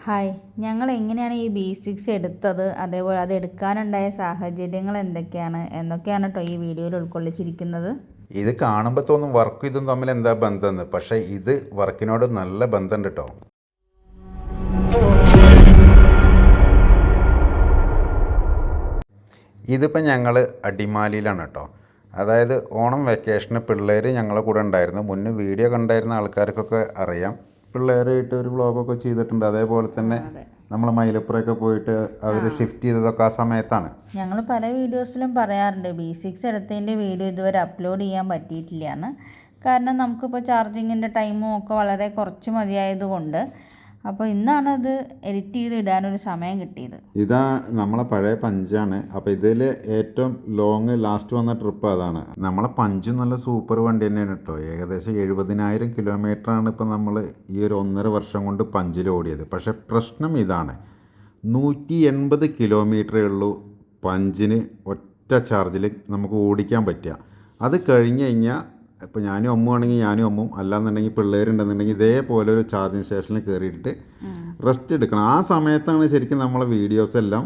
Hi, ഞങ്ങൾ എങ്ങനെയാണ് ഈ B6 എടുത്തത്, അതേപോലെ അത് എടുക്കാനുണ്ടായ സാഹചര്യങ്ങൾ എന്തൊക്കെയാണ് എന്നൊക്കെയാണ് കേട്ടോ ഈ വീഡിയോയിൽ ഉൾക്കൊള്ളിച്ചിരിക്കുന്നത്. ഇത് കാണുമ്പോൾ തോന്നും വർക്കും ഇതും തമ്മിൽ എന്താ ബന്ധമെന്ന്. പക്ഷേ ഇത് വർക്കിനോട് നല്ല ബന്ധമുണ്ട് കേട്ടോ. ഇതിപ്പോൾ ഞങ്ങൾ അടിമാലിയിലാണ് കേട്ടോ. അതായത് ഓണം വെക്കേഷന് പിള്ളേർ ഞങ്ങളെ കൂടെ ഉണ്ടായിരുന്നു. മുന്നേ വീഡിയോ കണ്ടായിരുന്ന ആൾക്കാർക്കൊക്കെ അറിയാം. പിള്ളേരായിട്ട് ഒരു വ്ളോഗൊക്കെ ചെയ്തിട്ടുണ്ട്. അതേപോലെ തന്നെ നമ്മൾ മൈലപ്പുറമൊക്കെ പോയിട്ട് അവർ ഷിഫ്റ്റ് ചെയ്തതൊക്കെ ആ സമയത്താണ്. ഞങ്ങൾ പല വീഡിയോസിലും പറയാറുണ്ട് B6 എടുത്തതിൻ്റെ വീഡിയോ ഇതുവരെ അപ്ലോഡ് ചെയ്യാൻ പറ്റിയിട്ടില്ല എന്ന്. കാരണം നമുക്കിപ്പോൾ ചാർജിങ്ങിൻ്റെ ടൈമും ഒക്കെ വളരെ കുറച്ച് മതിയായതുകൊണ്ട്. അപ്പോൾ ഇന്നാണ് അത് എഡിറ്റ് ചെയ്ത് ഇടാനൊരു സമയം കിട്ടിയത്. ഇതാ നമ്മളെ പഴയ പഞ്ചാണ്. അപ്പോൾ ഇതിൽ ഏറ്റവും ലോങ് ലാസ്റ്റ് വന്ന ട്രിപ്പ് അതാണ്. നമ്മളെ പഞ്ചും നല്ല സൂപ്പർ വണ്ടി തന്നെയാണ് കേട്ടോ. ഏകദേശം 70,000 കിലോമീറ്ററാണ് ഇപ്പോൾ നമ്മൾ ഈ ഒരു 1.5 വർഷം കൊണ്ട് പഞ്ചിൽ ഓടിയത്. പക്ഷേ പ്രശ്നം ഇതാണ്, 180 കിലോമീറ്ററേ ഉള്ളൂ പഞ്ചിന് ഒറ്റ ചാർജിൽ നമുക്ക് ഓടിക്കാൻ പറ്റുക. അത് കഴിഞ്ഞ് കഴിഞ്ഞാൽ ഇപ്പോൾ ഞാനും അമ്മുവാണെങ്കിൽ ഞാനും അമ്മും, അല്ലാന്നുണ്ടെങ്കിൽ പിള്ളേരുണ്ടെന്നുണ്ടെങ്കിൽ ഇതേപോലെ ഒരു ചാർജിങ് സ്റ്റേഷനിൽ കയറിയിട്ട് റെസ്റ്റ് എടുക്കണം. ആ സമയത്താണ് ശരിക്കും നമ്മളെ വീഡിയോസ് എല്ലാം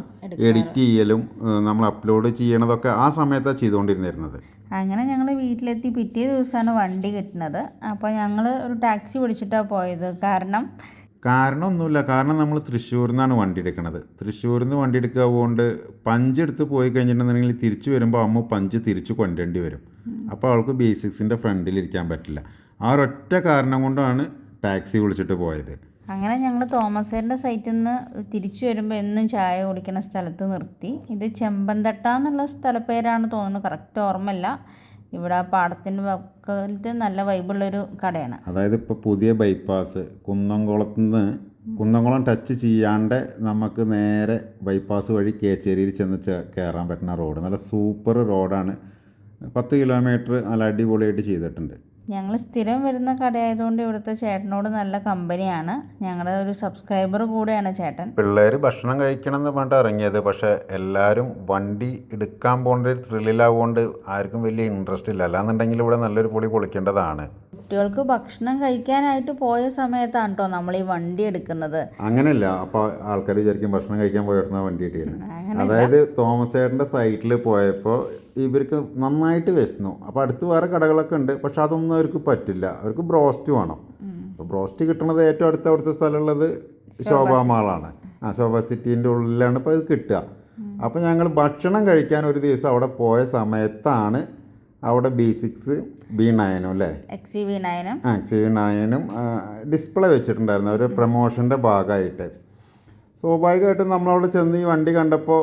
എഡിറ്റ് ചെയ്യലും നമ്മൾ അപ്ലോഡ് ചെയ്യണതൊക്കെ ആ സമയത്താണ് ചെയ്തുകൊണ്ടിരുന്നിരുന്നത്. അങ്ങനെ ഞങ്ങൾ വീട്ടിലെത്തി പിറ്റേ ദിവസമാണ് വണ്ടി കിട്ടുന്നത്. അപ്പോൾ ഞങ്ങൾ ഒരു ടാക്സി പിടിച്ചിട്ടാണ് പോയത്. കാരണമൊന്നുമില്ല. കാരണം നമ്മൾ തൃശ്ശൂരിൽ നിന്നാണ് വണ്ടി എടുക്കുന്നത്. തൃശ്ശൂരിൽ നിന്ന് വണ്ടി എടുക്കുക കൊണ്ട് പഞ്ച് എടുത്ത് പോയി കഴിഞ്ഞിട്ടുണ്ടെങ്കിൽ തിരിച്ചു വരുമ്പോൾ അമ്മ പഞ്ച് തിരിച്ചു കൊണ്ടുവരേണ്ടി വരും. അപ്പോൾ അവൾക്ക് B6-ൻ്റെ ഫ്രണ്ടിലിരിക്കാൻ പറ്റില്ല. ആ ഒരൊറ്റ കാരണം കൊണ്ടാണ് ടാക്സി വിളിച്ചിട്ട് പോയത്. അങ്ങനെ ഞങ്ങൾ തോമസേറിൻ്റെ സൈറ്റിൽ നിന്ന് തിരിച്ചു വരുമ്പോൾ എന്നും ചായ കുടിക്കുന്ന സ്ഥലത്ത് നിർത്തി. ഇത് ചെമ്പന്തട്ട എന്നുള്ള സ്ഥലപ്പേരാണ് തോന്നുന്നു, കറക്റ്റ് ഓർമ്മയില്ല. ഇവിടെ ആ പാടത്തിൻ്റെ പക്കത്ത് നല്ല വൈബുള്ളൊരു കടയാണ്. അതായത് ഇപ്പോൾ പുതിയ ബൈപ്പാസ് കുന്നംകുളം ടച്ച് ചെയ്യാണ്ട് നമുക്ക് നേരെ ബൈപ്പാസ് വഴി കേച്ചേരിയിൽ ചെന്ന് കയറാൻ പറ്റുന്ന റോഡ്. നല്ല സൂപ്പർ റോഡാണ്. 10 കിലോമീറ്റർ നല്ല അടിപൊളിയായിട്ട് ചെയ്തിട്ടുണ്ട്. ഞങ്ങൾ സ്ഥിരം വരുന്ന കടയായതുകൊണ്ട് ഇവിടുത്തെ ചേട്ടനോട് നല്ല കമ്പനിയാണ്. ഞങ്ങളുടെ ഒരു സബ്സ്ക്രൈബർ കൂടെയാണ് ചേട്ടൻ. പിള്ളേർ ഭക്ഷണം കഴിക്കണം എന്ന് പറഞ്ഞിട്ട് ഇറങ്ങിയത്. പക്ഷേ എല്ലാവരും വണ്ടി എടുക്കാൻ പോകേണ്ട ഒരു ത്രില്ലിലാവുകൊണ്ട് ആർക്കും വലിയ ഇൻട്രസ്റ്റ് ഇല്ല. അല്ലാന്നുണ്ടെങ്കിൽ ഇവിടെ നല്ലൊരു പൊളി പൊളിക്കേണ്ടതാണ്. കുട്ടികൾക്ക് ഭക്ഷണം കഴിക്കാനായിട്ട് പോയ സമയത്താണ് കേട്ടോ നമ്മൾ ഈ വണ്ടി എടുക്കുന്നത്. അങ്ങനെയല്ല, അപ്പോൾ ആൾക്കാർ വിചാരിക്കും ഭക്ഷണം കഴിക്കാൻ പോയിരുന്ന വണ്ടി കിട്ടിയിരുന്നു. അതായത് തോമസ് ചേട്ടൻ്റെ സൈറ്റിൽ പോയപ്പോൾ ഇവർക്ക് നന്നായിട്ട് വിശന്നു. അപ്പോൾ അടുത്ത് വേറെ കടകളൊക്കെ ഉണ്ട്, പക്ഷെ അതൊന്നും അവർക്ക് പറ്റില്ല. അവർക്ക് ബ്രോസ്റ്റ് വേണം. അപ്പോൾ ബ്രോസ്റ്റ് കിട്ടുന്നത് ഏറ്റവും അവിടുത്തെ സ്ഥലമുള്ളത് ശോഭാ മാളാണ്. ശോഭാ സിറ്റീൻ്റെ ഉള്ളിലാണ് ഇപ്പോൾ ഇത് കിട്ടുക. അപ്പോൾ ഞങ്ങൾ ഭക്ഷണം കഴിക്കാൻ ഒരു ദിവസം അവിടെ പോയ സമയത്താണ് അവിടെ B6 B9 അല്ലേ, XCV9 ഡിസ്പ്ലേ വെച്ചിട്ടുണ്ടായിരുന്നു ഒരു പ്രൊമോഷൻ്റെ ഭാഗമായിട്ട്. സ്വാഭാവികമായിട്ടും നമ്മളവിടെ ചെന്ന് ഈ വണ്ടി കണ്ടപ്പോൾ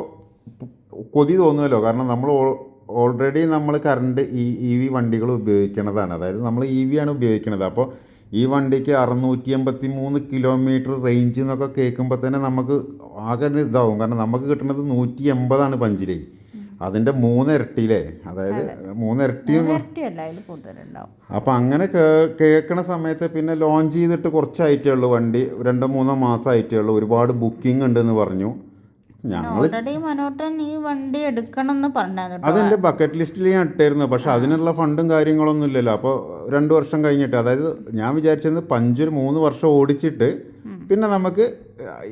കൊതി തോന്നുമല്ലോ. കാരണം നമ്മൾ ഓൾറെഡി നമ്മൾ കറണ്ട് EV വണ്ടികൾ ഉപയോഗിക്കുന്നതാണ്. അതായത് നമ്മൾ EV ആണ് ഉപയോഗിക്കുന്നത്. അപ്പോൾ ഈ വണ്ടിക്ക് 683 കിലോമീറ്റർ റേഞ്ച് എന്നൊക്കെ കേൾക്കുമ്പോൾ തന്നെ നമുക്ക് ആകെ ഇതാവും. കാരണം നമുക്ക് കിട്ടുന്നത് 180 പഞ്ചിലേ, അതിൻ്റെ 3 ഇരട്ടിയിലേ, അതായത് 3 ഇരട്ടിയും. അപ്പോൾ അങ്ങനെ കേൾക്കണ സമയത്ത് പിന്നെ ലോഞ്ച് ചെയ്തിട്ട് കുറച്ചായിട്ടേ ഉള്ളൂ വണ്ടി, 2-3 മാസമായിട്ടേ ഉള്ളൂ. ഒരുപാട് ബുക്കിംഗ് ഉണ്ടെന്ന് പറഞ്ഞു. അതെൻ്റെ ബക്കറ്റ് ലിസ്റ്റിൽ ഞാൻ ഇട്ടായിരുന്നു. പക്ഷെ അതിനുള്ള ഫണ്ടും കാര്യങ്ങളൊന്നും ഇല്ലല്ലോ. അപ്പോൾ 2 വർഷം കഴിഞ്ഞിട്ട്, അതായത് ഞാൻ വിചാരിച്ചത് പഞ്ചൊരു 3 വർഷം ഓടിച്ചിട്ട് പിന്നെ നമുക്ക്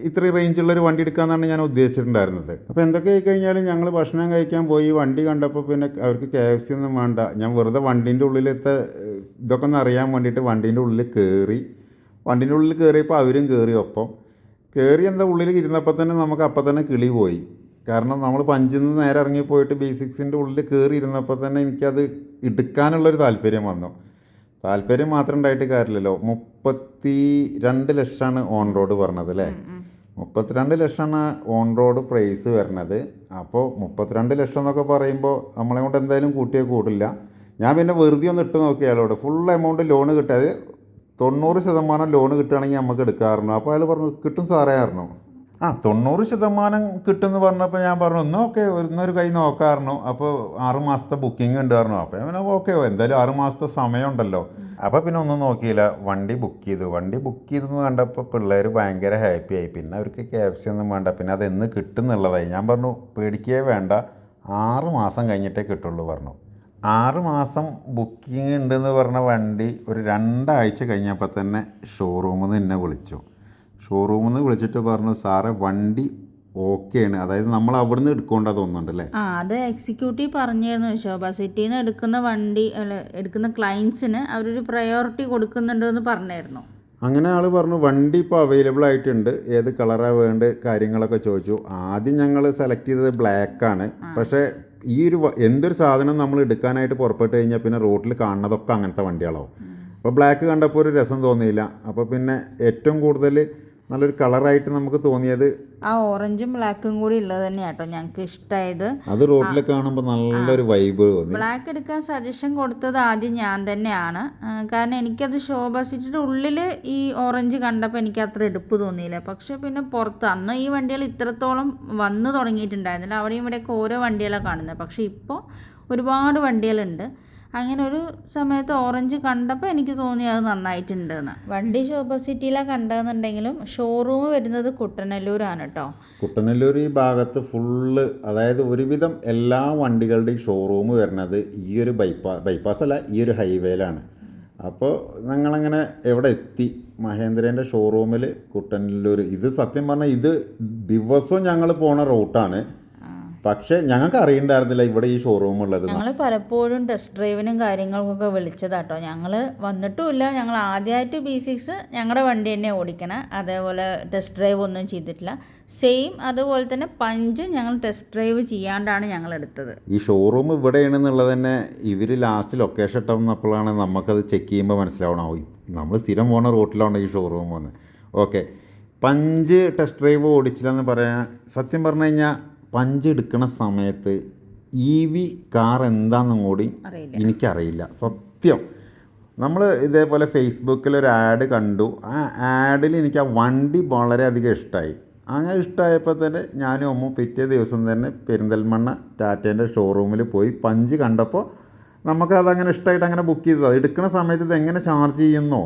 ഇത്രയും റേഞ്ചുള്ളൊരു വണ്ടി എടുക്കാമെന്നാണ് ഞാൻ ഉദ്ദേശിച്ചിട്ടുണ്ടായിരുന്നത്. അപ്പോൾ എന്തൊക്കെ ആയിക്കഴിഞ്ഞാലും ഞങ്ങൾ ഭക്ഷണം കഴിക്കാൻ പോയി. വണ്ടി കണ്ടപ്പോൾ പിന്നെ അവർക്ക് KFC ഒന്നും വേണ്ട. ഞാൻ വെറുതെ വണ്ടീൻ്റെ ഉള്ളിലത്തെ ഇതൊക്കെ ഒന്ന് അറിയാൻ വേണ്ടിയിട്ട് വണ്ടീൻ്റെ ഉള്ളിൽ കയറിയപ്പോൾ അവരും കയറി. ഒപ്പം എന്താ ഉള്ളിൽ ഇരുന്നപ്പോൾ തന്നെ നമുക്ക് അപ്പം തന്നെ കിളി പോയി. കാരണം നമ്മൾ പഞ്ചിൽ നിന്ന് നേരെ ഇറങ്ങിപ്പോയിട്ട് B6-ൻ്റെ ഉള്ളിൽ കയറി ഇരുന്നപ്പോൾ തന്നെ എനിക്കത് എടുക്കാനുള്ളൊരു താല്പര്യം വന്നു. താല്പര്യം മാത്രം ഉണ്ടായിട്ട് കാര്യമില്ലല്ലോ. 32 ലക്ഷമാണ് ഓൺ റോഡ് പറഞ്ഞത് അല്ലേ. 32 ലക്ഷമാണ് ഓൺ റോഡ് പ്രൈസ് വരുന്നത്. അപ്പോൾ 32 ലക്ഷം എന്നൊക്കെ പറയുമ്പോൾ നമ്മളെ കൊണ്ട് എന്തായാലും കൂട്ടിയാൽ കൂടില്ല. ഞാൻ പിന്നെ വെറുതെ ഒന്ന് ഇട്ട് നോക്കിയാലോട് ഫുൾ എമൗണ്ട് ലോണ് കിട്ടിയത് 90% ലോണ് കിട്ടുകയാണെങ്കിൽ നമുക്ക് എടുക്കാറുണ്ട്. അപ്പോൾ അയാൾ പറഞ്ഞു കിട്ടും സാറേ പറഞ്ഞു. 90% കിട്ടുമെന്ന് പറഞ്ഞപ്പോൾ ഞാൻ പറഞ്ഞു ഓക്കെ ഇന്നൊരു കൈ നോക്കാറുണ്ട്. അപ്പോൾ 6 മാസത്തെ ബുക്കിംഗ് ഉണ്ടായിരുന്നു. അപ്പോൾ ഞാൻ ഓക്കെ എന്തായാലും 6 മാസത്തെ സമയമുണ്ടല്ലോ. അപ്പോൾ പിന്നെ ഒന്നും നോക്കിയില്ല, വണ്ടി ബുക്ക് ചെയ്തെന്ന് കണ്ടപ്പോൾ പിള്ളേർ ഭയങ്കര ഹാപ്പിയായി. പിന്നെ അവർക്ക് KFC ഒന്നും വേണ്ട, പിന്നെ അതെന്ന് കിട്ടുന്നുള്ളതായി. ഞാൻ പറഞ്ഞു പേടിക്കേ വേണ്ട, 6 മാസം കഴിഞ്ഞിട്ടേ കിട്ടുള്ളൂ പറഞ്ഞു. 6 മാസം ബുക്കിംഗ് ഉണ്ടെന്ന് പറഞ്ഞ വണ്ടി ഒരു 2 ആഴ്ച കഴിഞ്ഞപ്പോൾ തന്നെ ഷോറൂമിൽ നിന്ന് എന്നെ വിളിച്ചു. ഷോറൂമിൽ നിന്ന് വിളിച്ചിട്ട് പറഞ്ഞു സാറേ വണ്ടി ഓക്കെയാണ്, അതായത് നമ്മൾ അവിടെ നിന്ന് എടുക്കൊണ്ടാ തോന്നുന്നുണ്ട് അല്ലേ? അത് എക്സിക്യൂട്ടീവ് പറഞ്ഞിരുന്നു, ശോഭ സിറ്റിയിൽ നിന്ന് എടുക്കുന്ന എടുക്കുന്ന ക്ലയൻസിന് അവരൊരു പ്രയോറിറ്റി കൊടുക്കുന്നുണ്ടെന്ന് പറഞ്ഞായിരുന്നു. അങ്ങനെ ആൾ പറഞ്ഞു വണ്ടി ഇപ്പോൾ അവൈലബിൾ ആയിട്ടുണ്ട്, ഏത് കളറാണ് വേണ്ടത് കാര്യങ്ങളൊക്കെ ചോദിച്ചു. ആദ്യം ഞങ്ങൾ സെലക്ട് ചെയ്തത് ബ്ലാക്കാണ്. പക്ഷേ ഈ എന്തൊരു സാധനം നമ്മൾ എടുക്കാനായിട്ട് പുറപ്പെട്ട് കഴിഞ്ഞാൽ പിന്നെ റോട്ടിൽ കാണുന്നതൊക്കെ അങ്ങനത്തെ വണ്ടികളാവും. അപ്പോൾ ബ്ലാക്ക് കണ്ടപ്പോൾ ഒരു രസം തോന്നിയില്ല. അപ്പോൾ പിന്നെ ഏറ്റവും കൂടുതൽ നല്ലൊരു കളറായിട്ട് നമുക്ക് തോന്നിയത് ആ ഓറഞ്ചും ബ്ലാക്കും കൂടി ഉള്ളത് തന്നെയാണ് കേട്ടോ ഞങ്ങൾക്ക് ഇഷ്ടമായത്. അത് റോട്ടിൽ കാണുമ്പോൾ നല്ലൊരു വൈബ് തോന്നി. ബ്ലാക്ക് എടുക്കാൻ സജഷൻ കൊടുത്തത് ആദ്യം ഞാൻ തന്നെയാണ്. കാരണം എനിക്കത് ശോഭ സിറ്റിയുടെ ഉള്ളിൽ ഈ ഓറഞ്ച് കണ്ടപ്പോൾ എനിക്ക് അത്ര എടുപ്പ് തോന്നിയില്ല. പക്ഷേ പിന്നെ പുറത്ത് അന്ന് ഈ വണ്ടികൾ ഇത്രത്തോളം വന്നു തുടങ്ങിയിട്ടുണ്ടായിരുന്നില്ല. അവിടെയും ഇവിടെയൊക്കെ ഓരോ വണ്ടികളാണ് കാണുന്നത്. പക്ഷേ ഇപ്പോൾ ഒരുപാട് വണ്ടികളുണ്ട്. അങ്ങനെ ഒരു സമയത്ത് ഓറഞ്ച് കണ്ടപ്പോൾ എനിക്ക് തോന്നി അത് നന്നായിട്ടുണ്ടെന്ന്. വണ്ടി ശോഭ സിറ്റിയിലാണ് കണ്ടതെന്നുണ്ടെങ്കിലും ഷോറൂം വരുന്നത് കുട്ടനെല്ലൂരാണ് കേട്ടോ. കുട്ടനെല്ലൂർ ഈ ഭാഗത്ത് ഫുള്ള്, അതായത് ഒരുവിധം എല്ലാ വണ്ടികളുടെയും ഷോറൂം വരുന്നത് ഈ ഒരു ബൈപ്പാസ് അല്ല, ഈ ഒരു ഹൈവേയിലാണ്. അപ്പോൾ ഞങ്ങളങ്ങനെ എവിടെ എത്തി, മഹേന്ദ്രേൻ്റെ ഷോറൂമിൽ കുട്ടനെല്ലൂർ. ഇത് സത്യം പറഞ്ഞാൽ ഇത് ദിവസവും ഞങ്ങൾ പോണ റൂട്ടാണ്. പക്ഷേ ഞങ്ങൾക്ക് അറിയണ്ടായിരുന്നില്ല ഇവിടെ ഈ ഷോറൂം ഉള്ളത്. ഞങ്ങൾ പലപ്പോഴും ടെസ്റ്റ് ഡ്രൈവിനും കാര്യങ്ങൾക്കൊക്കെ വിളിച്ചതാട്ടോ. ഞങ്ങൾ വന്നിട്ടുമില്ല. ഞങ്ങൾ ആദ്യമായിട്ട് B6 ഞങ്ങളുടെ വണ്ടി തന്നെ ഓടിക്കണം. അതേപോലെ ടെസ്റ്റ് ഡ്രൈവ് ഒന്നും ചെയ്തിട്ടില്ല. സെയിം അതുപോലെ തന്നെ പഞ്ച് ഞങ്ങൾ ടെസ്റ്റ് ഡ്രൈവ് ചെയ്യാണ്ടാണ് ഞങ്ങൾ എടുത്തത്. ഈ ഷോറൂം ഇവിടെയാണെന്നുള്ളത് തന്നെ ഇവർ ലാസ്റ്റ് ലൊക്കേഷൻ ഇട്ടപ്പോഴാണ് നമുക്കത് ചെക്ക് ചെയ്യുമ്പോൾ മനസ്സിലാവണോ നമ്മൾ സ്ഥിരം പോകുന്ന റൂട്ടിലാണ് ഈ ഷോറൂം വന്ന്. ഓക്കെ, പഞ്ച് ടെസ്റ്റ് ഡ്രൈവ് ഓടിച്ചില്ലെന്ന് പറയാൻ സത്യം പറഞ്ഞു കഴിഞ്ഞാൽ പഞ്ച് എടുക്കുന്ന സമയത്ത് EV കാർ എന്താണെന്നും കൂടി എനിക്കറിയില്ല സത്യം. നമ്മൾ ഇതേപോലെ ഫേസ്ബുക്കിൽ ഒരു ആഡ് കണ്ടു. ആ ആഡിൽ എനിക്ക് ആ വണ്ടി വളരെയധികം ഇഷ്ടമായി. അങ്ങനെ ഇഷ്ടമായപ്പോൾ തന്നെ ഞാനും അമ്മ പിറ്റേ ദിവസം തന്നെ പെരിന്തൽമണ്ണ ടാറ്റേൻ്റെ ഷോറൂമിൽ പോയി പഞ്ച് കണ്ടപ്പോൾ നമുക്കതങ്ങനെ ഇഷ്ടമായിട്ട് അങ്ങനെ ബുക്ക് ചെയ്തതാണ്. എടുക്കുന്ന സമയത്ത് ഇത് എങ്ങനെ ചാർജ് ചെയ്യുന്നോ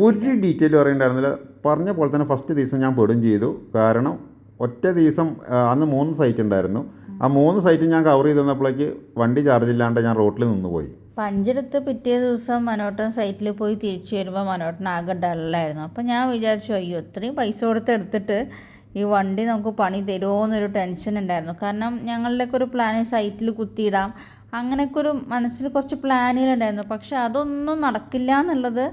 ഒരു ഡീറ്റെയിലും അറിയണ്ടായിരുന്നില്ല. പറഞ്ഞ പോലെ തന്നെ ഫസ്റ്റ് ദിവസം ഞാൻ പെടും ചെയ്തു. കാരണം ഒറ്റ ദിവസം അന്ന് 3 സൈറ്റ് ഉണ്ടായിരുന്നു. ആ 3 സൈറ്റ് ഞാൻ കവർ ചെയ്ത് തന്നപ്പോഴേക്ക് വണ്ടി ചാർജ് ഇല്ലാണ്ട് ഞാൻ റോട്ടിൽ നിന്ന് പോയി. പഞ്ചെടുത്ത് പിറ്റേ ദിവസം മനോട്ടൻ സൈറ്റിൽ പോയി തിരിച്ചു വരുമ്പോൾ മനോട്ടൻ ആകെ ഡള്ളായിരുന്നു. അപ്പോൾ ഞാൻ വിചാരിച്ചു അയ്യോ ഇത്രയും പൈസ കൊടുത്ത് എടുത്തിട്ട് ഈ വണ്ടി നമുക്ക് പണി തരുമോ എന്നൊരു ടെൻഷൻ ഉണ്ടായിരുന്നു. കാരണം ഞങ്ങളുടെയൊക്കെ ഒരു പ്ലാൻ സൈറ്റിൽ കുത്തിയിടാം, അങ്ങനെയൊക്കെ ഒരു മനസ്സിൽ കുറച്ച് പ്ലാനുകളുണ്ടായിരുന്നു. പക്ഷെ അതൊന്നും നടക്കില്ല എന്നുള്ളത്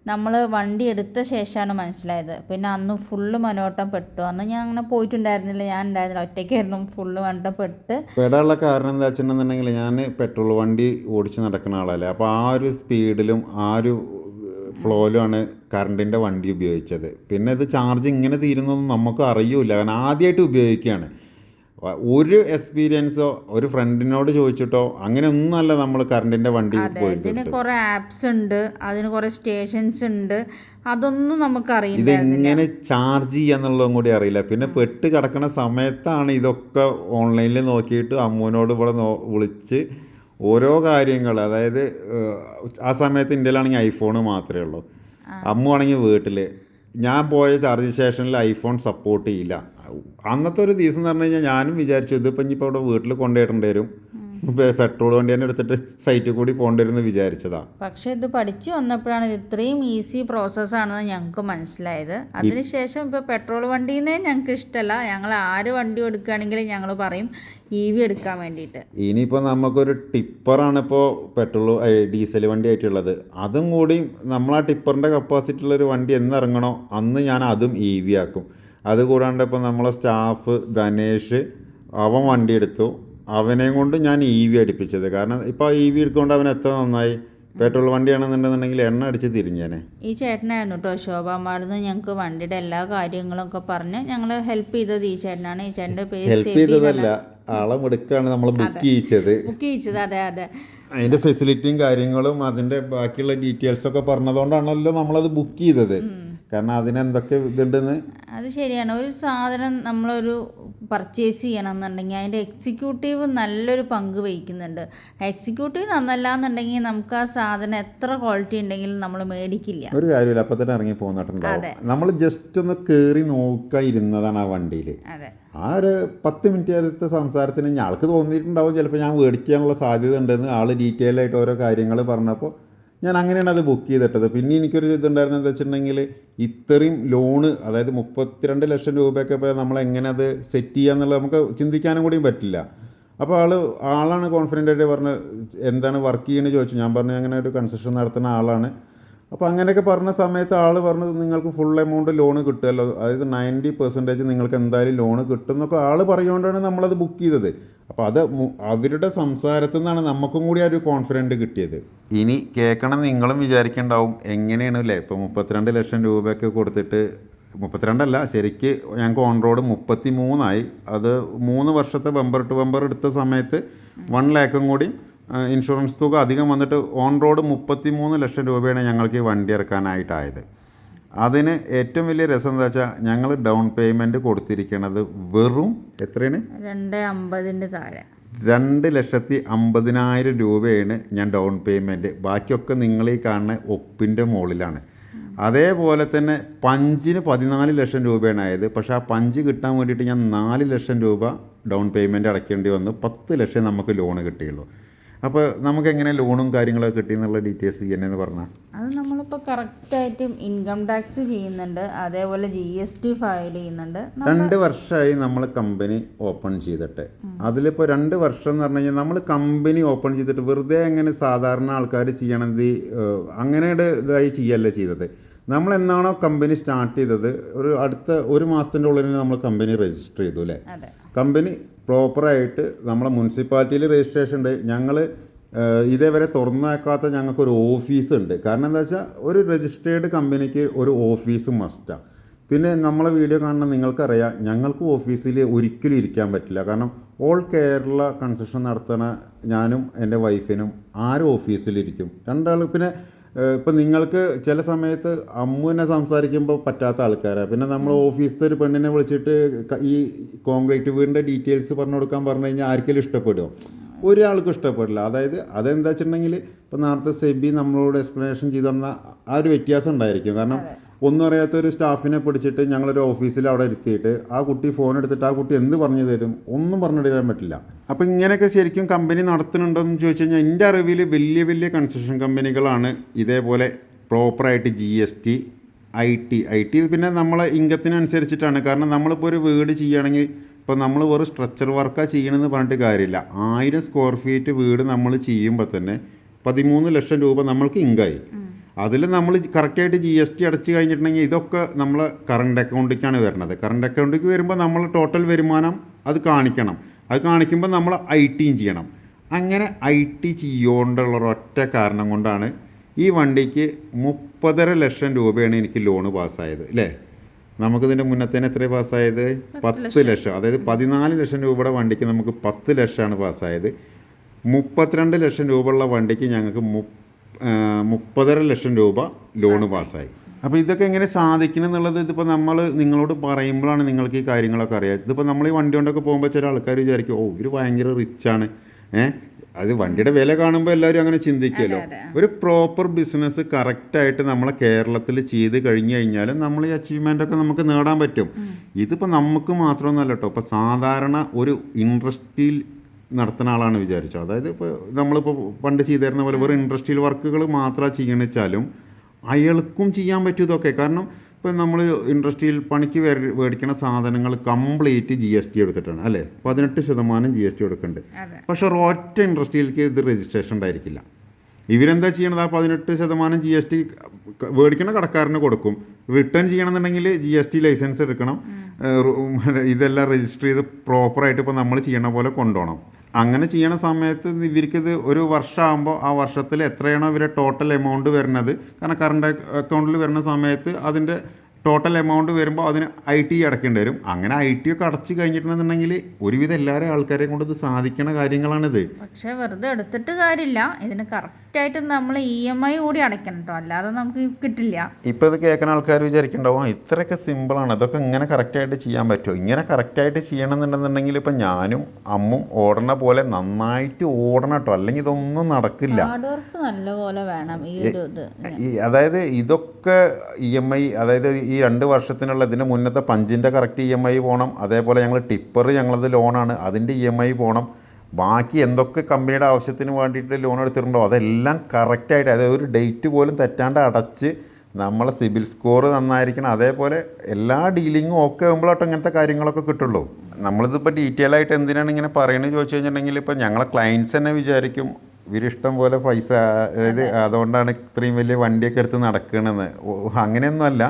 നമ്മൾ വണ്ടി എടുത്ത ശേഷമാണ് മനസ്സിലായത്. പിന്നെ അന്ന് ഫുള്ള് മനോട്ടം പെട്ടു. അന്ന് ഞാൻ അങ്ങനെ പോയിട്ടുണ്ടായിരുന്നില്ല, ഞാൻ ഉണ്ടായിരുന്നില്ല, ഒറ്റയ്ക്കായിരുന്നു ഫുള്ള് മനോട്ടം പെട്ട്. പെടാനുള്ള കാരണം എന്താ വെച്ചിട്ടുണ്ടെന്നുണ്ടെങ്കിൽ ഞാൻ പെട്രോൾ വണ്ടി ഓടിച്ച് നടക്കുന്ന ആളല്ലേ. അപ്പോൾ ആ ഒരു സ്പീഡിലും ആ ഒരു ഫ്ലോയിലുമാണ് കറണ്ടിൻ്റെ വണ്ടി ഉപയോഗിച്ചത്. പിന്നെ ഇത് ചാർജ് ഇങ്ങനെ തീരുന്നതൊന്നും നമുക്ക് അറിയില്ല, കാരണം ആദ്യമായിട്ട് ഉപയോഗിക്കുകയാണ്. ഒരു എക്സ്പീരിയൻസോ ഒരു ഫ്രണ്ടിനോട് ചോദിച്ചിട്ടോ അങ്ങനെ ഒന്നുമല്ല നമ്മൾ കറണ്ടിൻ്റെ വണ്ടി പോയിട്ട്. ഇതിന് കുറേ ആപ്സ് ഉണ്ട്, അതിന് കുറേ സ്റ്റേഷൻസ് ഉണ്ട്, അതൊന്നും നമുക്കറിയില്ല. ഇതെങ്ങനെ ചാർജ് ചെയ്യാന്നുള്ളതും കൂടി അറിയില്ല. പിന്നെ പെട്ട് കിടക്കുന്ന സമയത്താണ് ഇതൊക്കെ ഓൺലൈനിൽ നോക്കിയിട്ട് അമ്മൂനോട് ഇവിടെ വിളിച്ച് ഓരോ കാര്യങ്ങൾ, അതായത് ആ സമയത്ത് ഇന്ത്യയിലാണെങ്കിൽ ഐഫോൺ മാത്രമേ ഉള്ളൂ, അമ്മു ആണെങ്കിൽ വീട്ടിൽ. ഞാൻ പോയ ചാർജിങ് സ്റ്റേഷനിൽ ഐഫോൺ സപ്പോർട്ട് ചെയ്യില്ല. അന്നത്തെ ഒരു ദിവസം എന്ന് പറഞ്ഞു കഴിഞ്ഞാൽ ഞാനും വിചാരിച്ചു ഇതിപ്പോൾ ഇനിയിപ്പോൾ ഇവിടെ വീട്ടിൽ കൊണ്ടുപോയിട്ടുണ്ട് വരും, പെട്രോൾ വണ്ടി തന്നെ എടുത്തിട്ട് സൈറ്റിൽ കൂടി പോകേണ്ടി വരും എന്ന് വിചാരിച്ചതാണ്. പക്ഷേ ഇത് പഠിച്ചു വന്നപ്പോഴാണ് ഇത് ഇത്രയും ഈസി പ്രോസസ്സാണെന്ന് ഞങ്ങൾക്ക് മനസ്സിലായത്. അതിനുശേഷം ഇപ്പോൾ പെട്രോൾ വണ്ടീന്നേ ഞങ്ങൾക്ക് ഇഷ്ടമല്ല. ഞങ്ങൾ ആര് വണ്ടി എടുക്കുകയാണെങ്കിലും ഞങ്ങൾ പറയും EV എടുക്കാൻ വേണ്ടിയിട്ട്. ഇനിയിപ്പോൾ നമുക്കൊരു ടിപ്പറാണ് ഇപ്പോൾ പെട്രോൾ ഡീസൽ വണ്ടി ആയിട്ടുള്ളത്. അതും കൂടി നമ്മൾ ആ ടിപ്പറിൻ്റെ കപ്പാസിറ്റി ഉള്ളൊരു വണ്ടി എന്നിറങ്ങണോ അന്ന് ഞാൻ അതും EV ആക്കും. അതുകൂടാണ്ട് ഇപ്പോൾ നമ്മളെ സ്റ്റാഫ് ധനേഷ് അവൻ വണ്ടി എടുത്തു, അവനെയും കൊണ്ട് ഞാൻ EV അടുപ്പിച്ചത്. കാരണം ഇപ്പോൾ EV എടുക്കൊണ്ട് അവൻ എത്ര നന്നായി. പെട്രോൾ വണ്ടിയാണെന്നുണ്ടെന്നുണ്ടെങ്കിൽ എണ്ണ അടിച്ച് തിരിഞ്ഞേനെ. ഈ ചേട്ടനായിരുന്നു കേട്ടോ ശോഭാമാർന്ന് ഞങ്ങൾക്ക് വണ്ടിയുടെ എല്ലാ കാര്യങ്ങളൊക്കെ പറഞ്ഞ് ഞങ്ങൾ ഹെൽപ്പ് ചെയ്തത് ഈ ചേട്ടനാണ്. ഈ ചേട്ടൻ്റെ പേര് ഹെൽപ്പ് ചെയ്തതല്ല, ആളെ എടുക്കുകയാണ് നമ്മൾ ബുക്ക് ചെയ്യിച്ചത്. അതെ അതെ. അതിൻ്റെ ഫെസിലിറ്റിയും കാര്യങ്ങളും അതിൻ്റെ ബാക്കിയുള്ള ഡീറ്റെയിൽസൊക്കെ പറഞ്ഞതുകൊണ്ടാണല്ലോ നമ്മളത് ബുക്ക് ചെയ്തത്. കാരണം അതിനെന്തൊക്കെ ഇതുണ്ടെന്ന്. അത് ശരിയാണ്. ഒരു സാധനം നമ്മളൊരു പർച്ചേസ് ചെയ്യണമെന്നുണ്ടെങ്കിൽ അതിൻ്റെ എക്സിക്യൂട്ടീവ് നല്ലൊരു പങ്ക് വഹിക്കുന്നുണ്ട്. എക്സിക്യൂട്ടീവ് നന്നല്ല എന്നുണ്ടെങ്കിൽ നമുക്ക് ആ സാധനം എത്ര ക്വാളിറ്റി ഉണ്ടെങ്കിലും നമ്മൾ മേടിക്കില്ല. ഒരു കാര്യമില്ല, അപ്പം തന്നെ ഇറങ്ങി പോന്നിട്ടുണ്ടാവും. നമ്മൾ ജസ്റ്റ് ഒന്ന് കയറി നോക്കാൻ ഇരുന്നതാണ് ആ വണ്ടിയിൽ. ആ ഒരു 10 മിനിറ്റ് നേരത്തെ സംസാരത്തിന് ആൾക്ക് തോന്നിയിട്ടുണ്ടാവും ചിലപ്പോൾ ഞാൻ മേടിക്കാനുള്ള സാധ്യത ഉണ്ടെന്ന്. ആൾ ഡീറ്റെയിൽ ആയിട്ട് ഓരോ കാര്യങ്ങൾ പറഞ്ഞപ്പോൾ ഞാൻ അങ്ങനെയാണ് അത് ബുക്ക് ചെയ്തിട്ടത്. പിന്നെ എനിക്കൊരു ഇതുണ്ടായിരുന്നത് എന്താ വെച്ചിട്ടുണ്ടെങ്കിൽ ഇത്രയും ലോണ്, അതായത് 32 ലക്ഷം രൂപയൊക്കെ ഇപ്പോൾ നമ്മളെങ്ങനെ അത് സെറ്റ് ചെയ്യുക എന്നുള്ളത് നമുക്ക് ചിന്തിക്കാനും കൂടിയും പറ്റില്ല. അപ്പോൾ ആളാണ് കോൺഫിഡൻ്റ് ആയിട്ട് പറഞ്ഞ് എന്താണ് വർക്ക് ചെയ്യണമെന്ന് ചോദിച്ചു. ഞാൻ പറഞ്ഞു അങ്ങനെ ഒരു കൺസ്ട്രക്ഷൻ നടത്തുന്ന ആളാണ്. അപ്പോൾ അങ്ങനെയൊക്കെ പറഞ്ഞ സമയത്ത് ആൾ പറഞ്ഞത് നിങ്ങൾക്ക് ഫുൾ എമൗണ്ട് ലോണ് കിട്ടുമല്ലോ, അതായത് 90% നിങ്ങൾക്ക് എന്തായാലും ലോണ് കിട്ടും എന്നൊക്കെ ആൾ പറയുകൊണ്ടാണ് നമ്മളത് ബുക്ക് ചെയ്തത്. അപ്പോൾ അത് അവരുടെ സംസാരത്തിൽ നിന്നാണ് നമുക്കും കൂടി ആ ഒരു കോൺഫിഡൻറ്റ് കിട്ടിയത്. ഇനി കേൾക്കണം നിങ്ങളും വിചാരിക്കേണ്ടാവും എങ്ങനെയാണ് അല്ലേ ഇപ്പോൾ 32 ലക്ഷം രൂപയൊക്കെ കൊടുത്തിട്ട്, 32 അല്ല ശരിക്ക് ഞങ്ങൾക്ക് ഓൺ റോഡ് 33 അത് 3 വർഷത്തെ ബമ്പർ ടു ബമ്പർ എടുത്ത സമയത്ത് 1 ലാഖും കൂടി ഇൻഷുറൻസ് തുക അധികം വന്നിട്ട് ഓൺ റോഡ് 33 ലക്ഷം രൂപയാണ് ഞങ്ങൾക്ക് ഈ വണ്ടി ഇറക്കാനായിട്ടായത്. അതിന് ഏറ്റവും വലിയ രസം എന്താ വെച്ചാൽ ഞങ്ങൾ ഡൗൺ പേയ്മെൻറ്റ് കൊടുത്തിരിക്കുന്നത് വെറും എത്രയാണ്? 250 താഴെ, 2,50,000 രൂപയാണ് ഞാൻ ഡൗൺ പേയ്മെൻറ്റ്. ബാക്കിയൊക്കെ നിങ്ങൾ ഈ കാണുന്ന ഒപ്പിൻ്റെ മുകളിലാണ്. അതേപോലെ തന്നെ പഞ്ചിന് 14 ലക്ഷം രൂപയാണ് ആയത്. പക്ഷേ ആ പഞ്ച് കിട്ടാൻ വേണ്ടിയിട്ട് ഞാൻ 4 ലക്ഷം രൂപ ഡൗൺ പേയ്മെൻറ്റ് അടയ്ക്കേണ്ടി വന്നു. 10 ലക്ഷം നമുക്ക് ലോണ് കിട്ടിയുള്ളൂ. അപ്പോൾ നമുക്ക് എങ്ങനെ ലോണും കാര്യങ്ങളൊക്കെ കിട്ടിയെന്നുള്ള ഡീറ്റെയിൽസ് എന്നു പറഞ്ഞാൽ അത് നമ്മളിപ്പോൾ കറക്റ്റായിട്ടും ഇൻകം ടാക്സ് ചെയ്യുന്നുണ്ട്, അതേപോലെ GST ഫയൽ ചെയ്യുന്നുണ്ട്. 2 വർഷമായി നമ്മൾ കമ്പനി ഓപ്പൺ ചെയ്തിട്ട്. അതിലിപ്പോൾ 2 വർഷം എന്ന് പറഞ്ഞു കഴിഞ്ഞാൽ നമ്മൾ കമ്പനി ഓപ്പൺ ചെയ്തിട്ട് വെറുതെ എങ്ങനെ സാധാരണ ആൾക്കാർ ചെയ്യണത് അങ്ങനെ ഇതായി ചെയ്യല്ല ചെയ്തത്. നമ്മൾ എന്നാണോ കമ്പനി സ്റ്റാർട്ട് ചെയ്തത് അടുത്ത 1 മാസത്തിൻ്റെ ഉള്ളിൽ നമ്മൾ കമ്പനി രജിസ്റ്റർ ചെയ്തു അല്ലേ. കമ്പനി പ്രോപ്പറായിട്ട് നമ്മളെ മുനിസിപ്പാലിറ്റിയിൽ രജിസ്ട്രേഷൻ ഉണ്ട്. ഞങ്ങൾ ഇതേവരെ തുറന്നേക്കാത്ത ഞങ്ങൾക്കൊരു ഓഫീസുണ്ട്. കാരണം എന്താ വെച്ചാൽ ഒരു രജിസ്റ്റേർഡ് കമ്പനിക്ക് ഒരു ഓഫീസ് മസ്റ്റാണ്. പിന്നെ നമ്മളെ വീഡിയോ കാണുന്ന നിങ്ങൾക്കറിയാം ഞങ്ങൾക്ക് ഓഫീസിൽ ഒരിക്കലും ഇരിക്കാൻ പറ്റില്ല. കാരണം ഓൾ കേരള കൺസ്ട്രക്ഷൻ നടത്തുന്ന ഞാനും എൻ്റെ വൈഫിനും ആരും ഓഫീസിലിരിക്കും, രണ്ടാൾ. പിന്നെ ഇപ്പം നിങ്ങൾക്ക് ചില സമയത്ത് അമ്മുവിനെ സംസാരിക്കുമ്പോൾ പറ്റാത്ത ആൾക്കാരാണ്. പിന്നെ നമ്മൾ ഓഫീസിലത്തെ ഒരു പെണ്ണിനെ വിളിച്ചിട്ട് ഈ കോൺക്രീറ്റ് വീടിൻ്റെ ഡീറ്റെയിൽസ് പറഞ്ഞു കൊടുക്കാൻ പറഞ്ഞു കഴിഞ്ഞാൽ ആർക്കെങ്കിലും ഇഷ്ടപ്പെടുമോ? ഒരാൾക്കും ഇഷ്ടപ്പെടില്ല. അതായത് അതെന്താ വെച്ചിട്ടുണ്ടെങ്കിൽ ഇപ്പം നേരത്തെ സെബി നമ്മളോട് എക്സ്പ്ലനേഷൻ ചെയ്ത് തന്ന ആ ഒരു വ്യത്യാസം ഉണ്ടായിരിക്കും. കാരണം ഒന്നും അറിയാത്ത ഒരു സ്റ്റാഫിനെ പിടിച്ചിട്ട് ഞങ്ങളൊരു ഓഫീസിൽ അവിടെ ഇരുത്തിയിട്ട് ആ കുട്ടി ഫോൺ എടുത്തിട്ട് ആ കുട്ടി എന്ത് പറഞ്ഞു തരും? ഒന്നും പറഞ്ഞു തരാൻ പറ്റില്ല. അപ്പോൾ ഇങ്ങനെയൊക്കെ ശരിക്കും കമ്പനി നടത്തുന്നുണ്ടോയെന്ന് ചോദിച്ചു കഴിഞ്ഞാൽ എൻ്റെ അറിവിൽ വലിയ വലിയ കൺസ്ട്രക്ഷൻ കമ്പനികളാണ് ഇതേപോലെ പ്രോപ്പറായിട്ട് GST, IT പിന്നെ നമ്മളെ ഇൻകത്തിനനുസരിച്ചിട്ടാണ്. കാരണം നമ്മളിപ്പോൾ ഒരു വീട് ചെയ്യുകയാണെങ്കിൽ ഇപ്പോൾ നമ്മൾ വെറും സ്ട്രക്ചർ വർക്കാണ് ചെയ്യണമെന്ന് പറഞ്ഞിട്ട് കാര്യമില്ല. 1000 സ്ക്വയർ ഫീറ്റ് വീട് നമ്മൾ ചെയ്യുമ്പോൾ തന്നെ 13 ലക്ഷം രൂപ നമ്മൾക്ക് ഇൻകായി. അതിൽ നമ്മൾ കറക്റ്റായിട്ട് GST അടച്ച് കഴിഞ്ഞിട്ടുണ്ടെങ്കിൽ ഇതൊക്കെ നമ്മൾ കറണ്ട് അക്കൗണ്ടിലേക്കാണ് വരുന്നത്. കറണ്ട് അക്കൗണ്ടിലേക്ക് വരുമ്പോൾ നമ്മൾ ടോട്ടൽ വരുമാനം അത് കാണിക്കണം. അത് കാണിക്കുമ്പോൾ നമ്മൾ ITയും ചെയ്യണം. അങ്ങനെ IT ചെയ്തുകൊണ്ടുള്ള ഒരൊറ്റ കാരണം കൊണ്ടാണ് ഈ വണ്ടിക്ക് 30.5 ലക്ഷം രൂപയാണ് എനിക്ക് ലോണ് പാസ്സായത് അല്ലേ. നമുക്കിതിൻ്റെ മുന്നത്തേന് എത്ര പാസ്സായത്? 10 ലക്ഷം. അതായത് 14 ലക്ഷം രൂപയുടെ വണ്ടിക്ക് നമുക്ക് 10 ലക്ഷമാണ് പാസ്സായത്. 32 ലക്ഷം രൂപ ഉള്ള വണ്ടിക്ക് ഞങ്ങൾക്ക് 30.5 ലക്ഷം രൂപ ലോണ് പാസ്സായി. അപ്പോൾ ഇതൊക്കെ എങ്ങനെ സാധിക്കണം എന്നുള്ളത് ഇതിപ്പോൾ നമ്മൾ നിങ്ങളോട് പറയുമ്പോഴാണ് നിങ്ങൾക്ക് ഈ കാര്യങ്ങളൊക്കെ അറിയാം. ഇതിപ്പോൾ നമ്മൾ ഈ വണ്ടി കൊണ്ടൊക്കെ പോകുമ്പോൾ ചില ആൾക്കാർ വിചാരിക്കും ഇവർ ഭയങ്കര റിച്ചാണ്. അത് വണ്ടിയുടെ വില കാണുമ്പോൾ എല്ലാവരും അങ്ങനെ ചിന്തിക്കുമല്ലോ. ഒരു പ്രോപ്പർ ബിസിനസ് കറക്റ്റായിട്ട് നമ്മളെ കേരളത്തിൽ ചെയ്ത് കഴിഞ്ഞ് കഴിഞ്ഞാൽ നമ്മൾ ഈ അച്ചീവ്മെൻ്റൊക്കെ നമുക്ക് നേടാൻ പറ്റും. ഇതിപ്പോൾ നമുക്ക് മാത്രമൊന്നുമല്ല കേട്ടോ. ഇപ്പോൾ സാധാരണ ഒരു ഇൻഡസ്ട്രിയിൽ നടത്തുന്ന ആളാണ് വിചാരിച്ചോ. അതായത് ഇപ്പോൾ നമ്മളിപ്പോൾ പണ്ട് ചെയ്തിരുന്ന പോലെ വെറും ഇൻഡസ്ട്രിയൽ വർക്കുകൾ മാത്രമാണ് ചെയ്യണമെച്ചാലും അയാൾക്കും ചെയ്യാൻ പറ്റും ഇതൊക്കെ. കാരണം ഇപ്പോൾ നമ്മൾ ഇൻഡസ്ട്രിയിൽ പണിക്ക് മേടിക്കുന്ന സാധനങ്ങൾ കംപ്ലീറ്റ് GST എടുത്തിട്ടാണ് അല്ലേ. 18% GST എടുക്കുന്നുണ്ട്. പക്ഷെ ഒരൊറ്റ ഇൻഡസ്ട്രിയിലേക്ക് ഇത് രജിസ്ട്രേഷൻ ഉണ്ടായിരിക്കില്ല. ഇവരെന്താ ചെയ്യണത്? ആ 18% GST മേടിക്കുന്ന കടക്കാരന് കൊടുക്കും. റിട്ടേൺ ചെയ്യണമെന്നുണ്ടെങ്കിൽ GST ലൈസൻസ് എടുക്കണം. ഇതെല്ലാം രജിസ്റ്റർ ചെയ്ത് പ്രോപ്പറായിട്ട് ഇപ്പോൾ നമ്മൾ ചെയ്യണ പോലെ കൊണ്ടുപോകണം. അങ്ങനെ ചെയ്യണ സമയത്ത് ഇവർക്കിത് ഒരു വർഷമാകുമ്പോൾ ആ വർഷത്തിൽ എത്രയാണോ ഇവരെ ടോട്ടൽ എമൗണ്ട് വരുന്നത്, കാരണം കറണ്ട് അക്കൗണ്ടിൽ വരുന്ന സമയത്ത് അതിൻ്റെ ടോട്ടൽ എമൗണ്ട് വരുമ്പോൾ അതിന് IT അടയ്ക്കേണ്ടി വരും. അങ്ങനെ IT ഒക്കെ അടച്ചു കഴിഞ്ഞിട്ടുണ്ടെന്നുണ്ടെങ്കിൽ ഒരുവിധം എല്ലാവരും ആൾക്കാരെയും കൊണ്ട് ഇത് സാധിക്കുന്ന കാര്യങ്ങളാണിത്. പക്ഷേ വെറുതെ എടുത്തിട്ട് കാര്യമില്ല, ഇതിന് കറക്റ്റായിട്ട് നമ്മൾ EMI കൂടി അടയ്ക്കണം കേട്ടോ, അല്ലാതെ നമുക്ക് കിട്ടില്ല. ഇപ്പോൾ ഇത് കേൾക്കുന്ന ആൾക്കാർ വിചാരിക്കുന്നുണ്ടാവും ഇത്രയൊക്കെ സിമ്പിളാണ്, ഇതൊക്കെ ഇങ്ങനെ കറക്റ്റായിട്ട് ചെയ്യാൻ പറ്റുമോ? ഇങ്ങനെ കറക്റ്റായിട്ട് ചെയ്യണമെന്നുണ്ടെന്നുണ്ടെങ്കിൽ ഇപ്പം ഞാനും അമ്മും ഓടണ പോലെ നന്നായിട്ട് ഓടണം കേട്ടോ, അല്ലെങ്കിൽ ഇതൊന്നും നടക്കില്ല. ഹാർഡ് വർക്ക് നല്ലപോലെ വേണം. അതായത് ഇതൊക്കെ EMI, അതായത് ഈ 2 വർഷത്തിനുള്ള ഇതിന് മുന്നത്തെ പഞ്ചിൻ്റെ കറക്റ്റ് EMI പോകണം. അതേപോലെ ഞങ്ങൾ ടിപ്പർ ഞങ്ങളത് ലോണാണ്, അതിൻ്റെ EMI പോകണം. ബാക്കി എന്തൊക്കെ കമ്പനിയുടെ ആവശ്യത്തിന് വേണ്ടിയിട്ട് ലോൺ എടുത്തിട്ടുണ്ടോ അതെല്ലാം കറക്റ്റായിട്ട്, അതായത് ഒരു ഡേറ്റ് പോലും തെറ്റാണ്ട് അടച്ച് നമ്മളെ സിബിൽ സ്കോർ നന്നായിരിക്കണം. അതേപോലെ എല്ലാ ഡീലിങ്ങും ഓക്കെ ആകുമ്പോഴാട്ടോ ഇങ്ങനത്തെ കാര്യങ്ങളൊക്കെ കിട്ടുള്ളൂ. നമ്മളിതിപ്പോൾ ഡീറ്റെയിൽ ആയിട്ട് എന്തിനാണ് ഇങ്ങനെ പറയുന്നത് ചോദിച്ചു കഴിഞ്ഞിട്ടുണ്ടെങ്കിൽ ഇപ്പോൾ ഞങ്ങളെ ക്ലയൻറ്റ്സ് തന്നെ വിചാരിക്കും ഇവരിഷ്ടം പോലെ പൈസ, അതായത് അതുകൊണ്ടാണ് ഇത്രയും വലിയ വണ്ടിയൊക്കെ എടുത്ത് നടക്കണമെന്ന്. അങ്ങനെയൊന്നുമല്ല,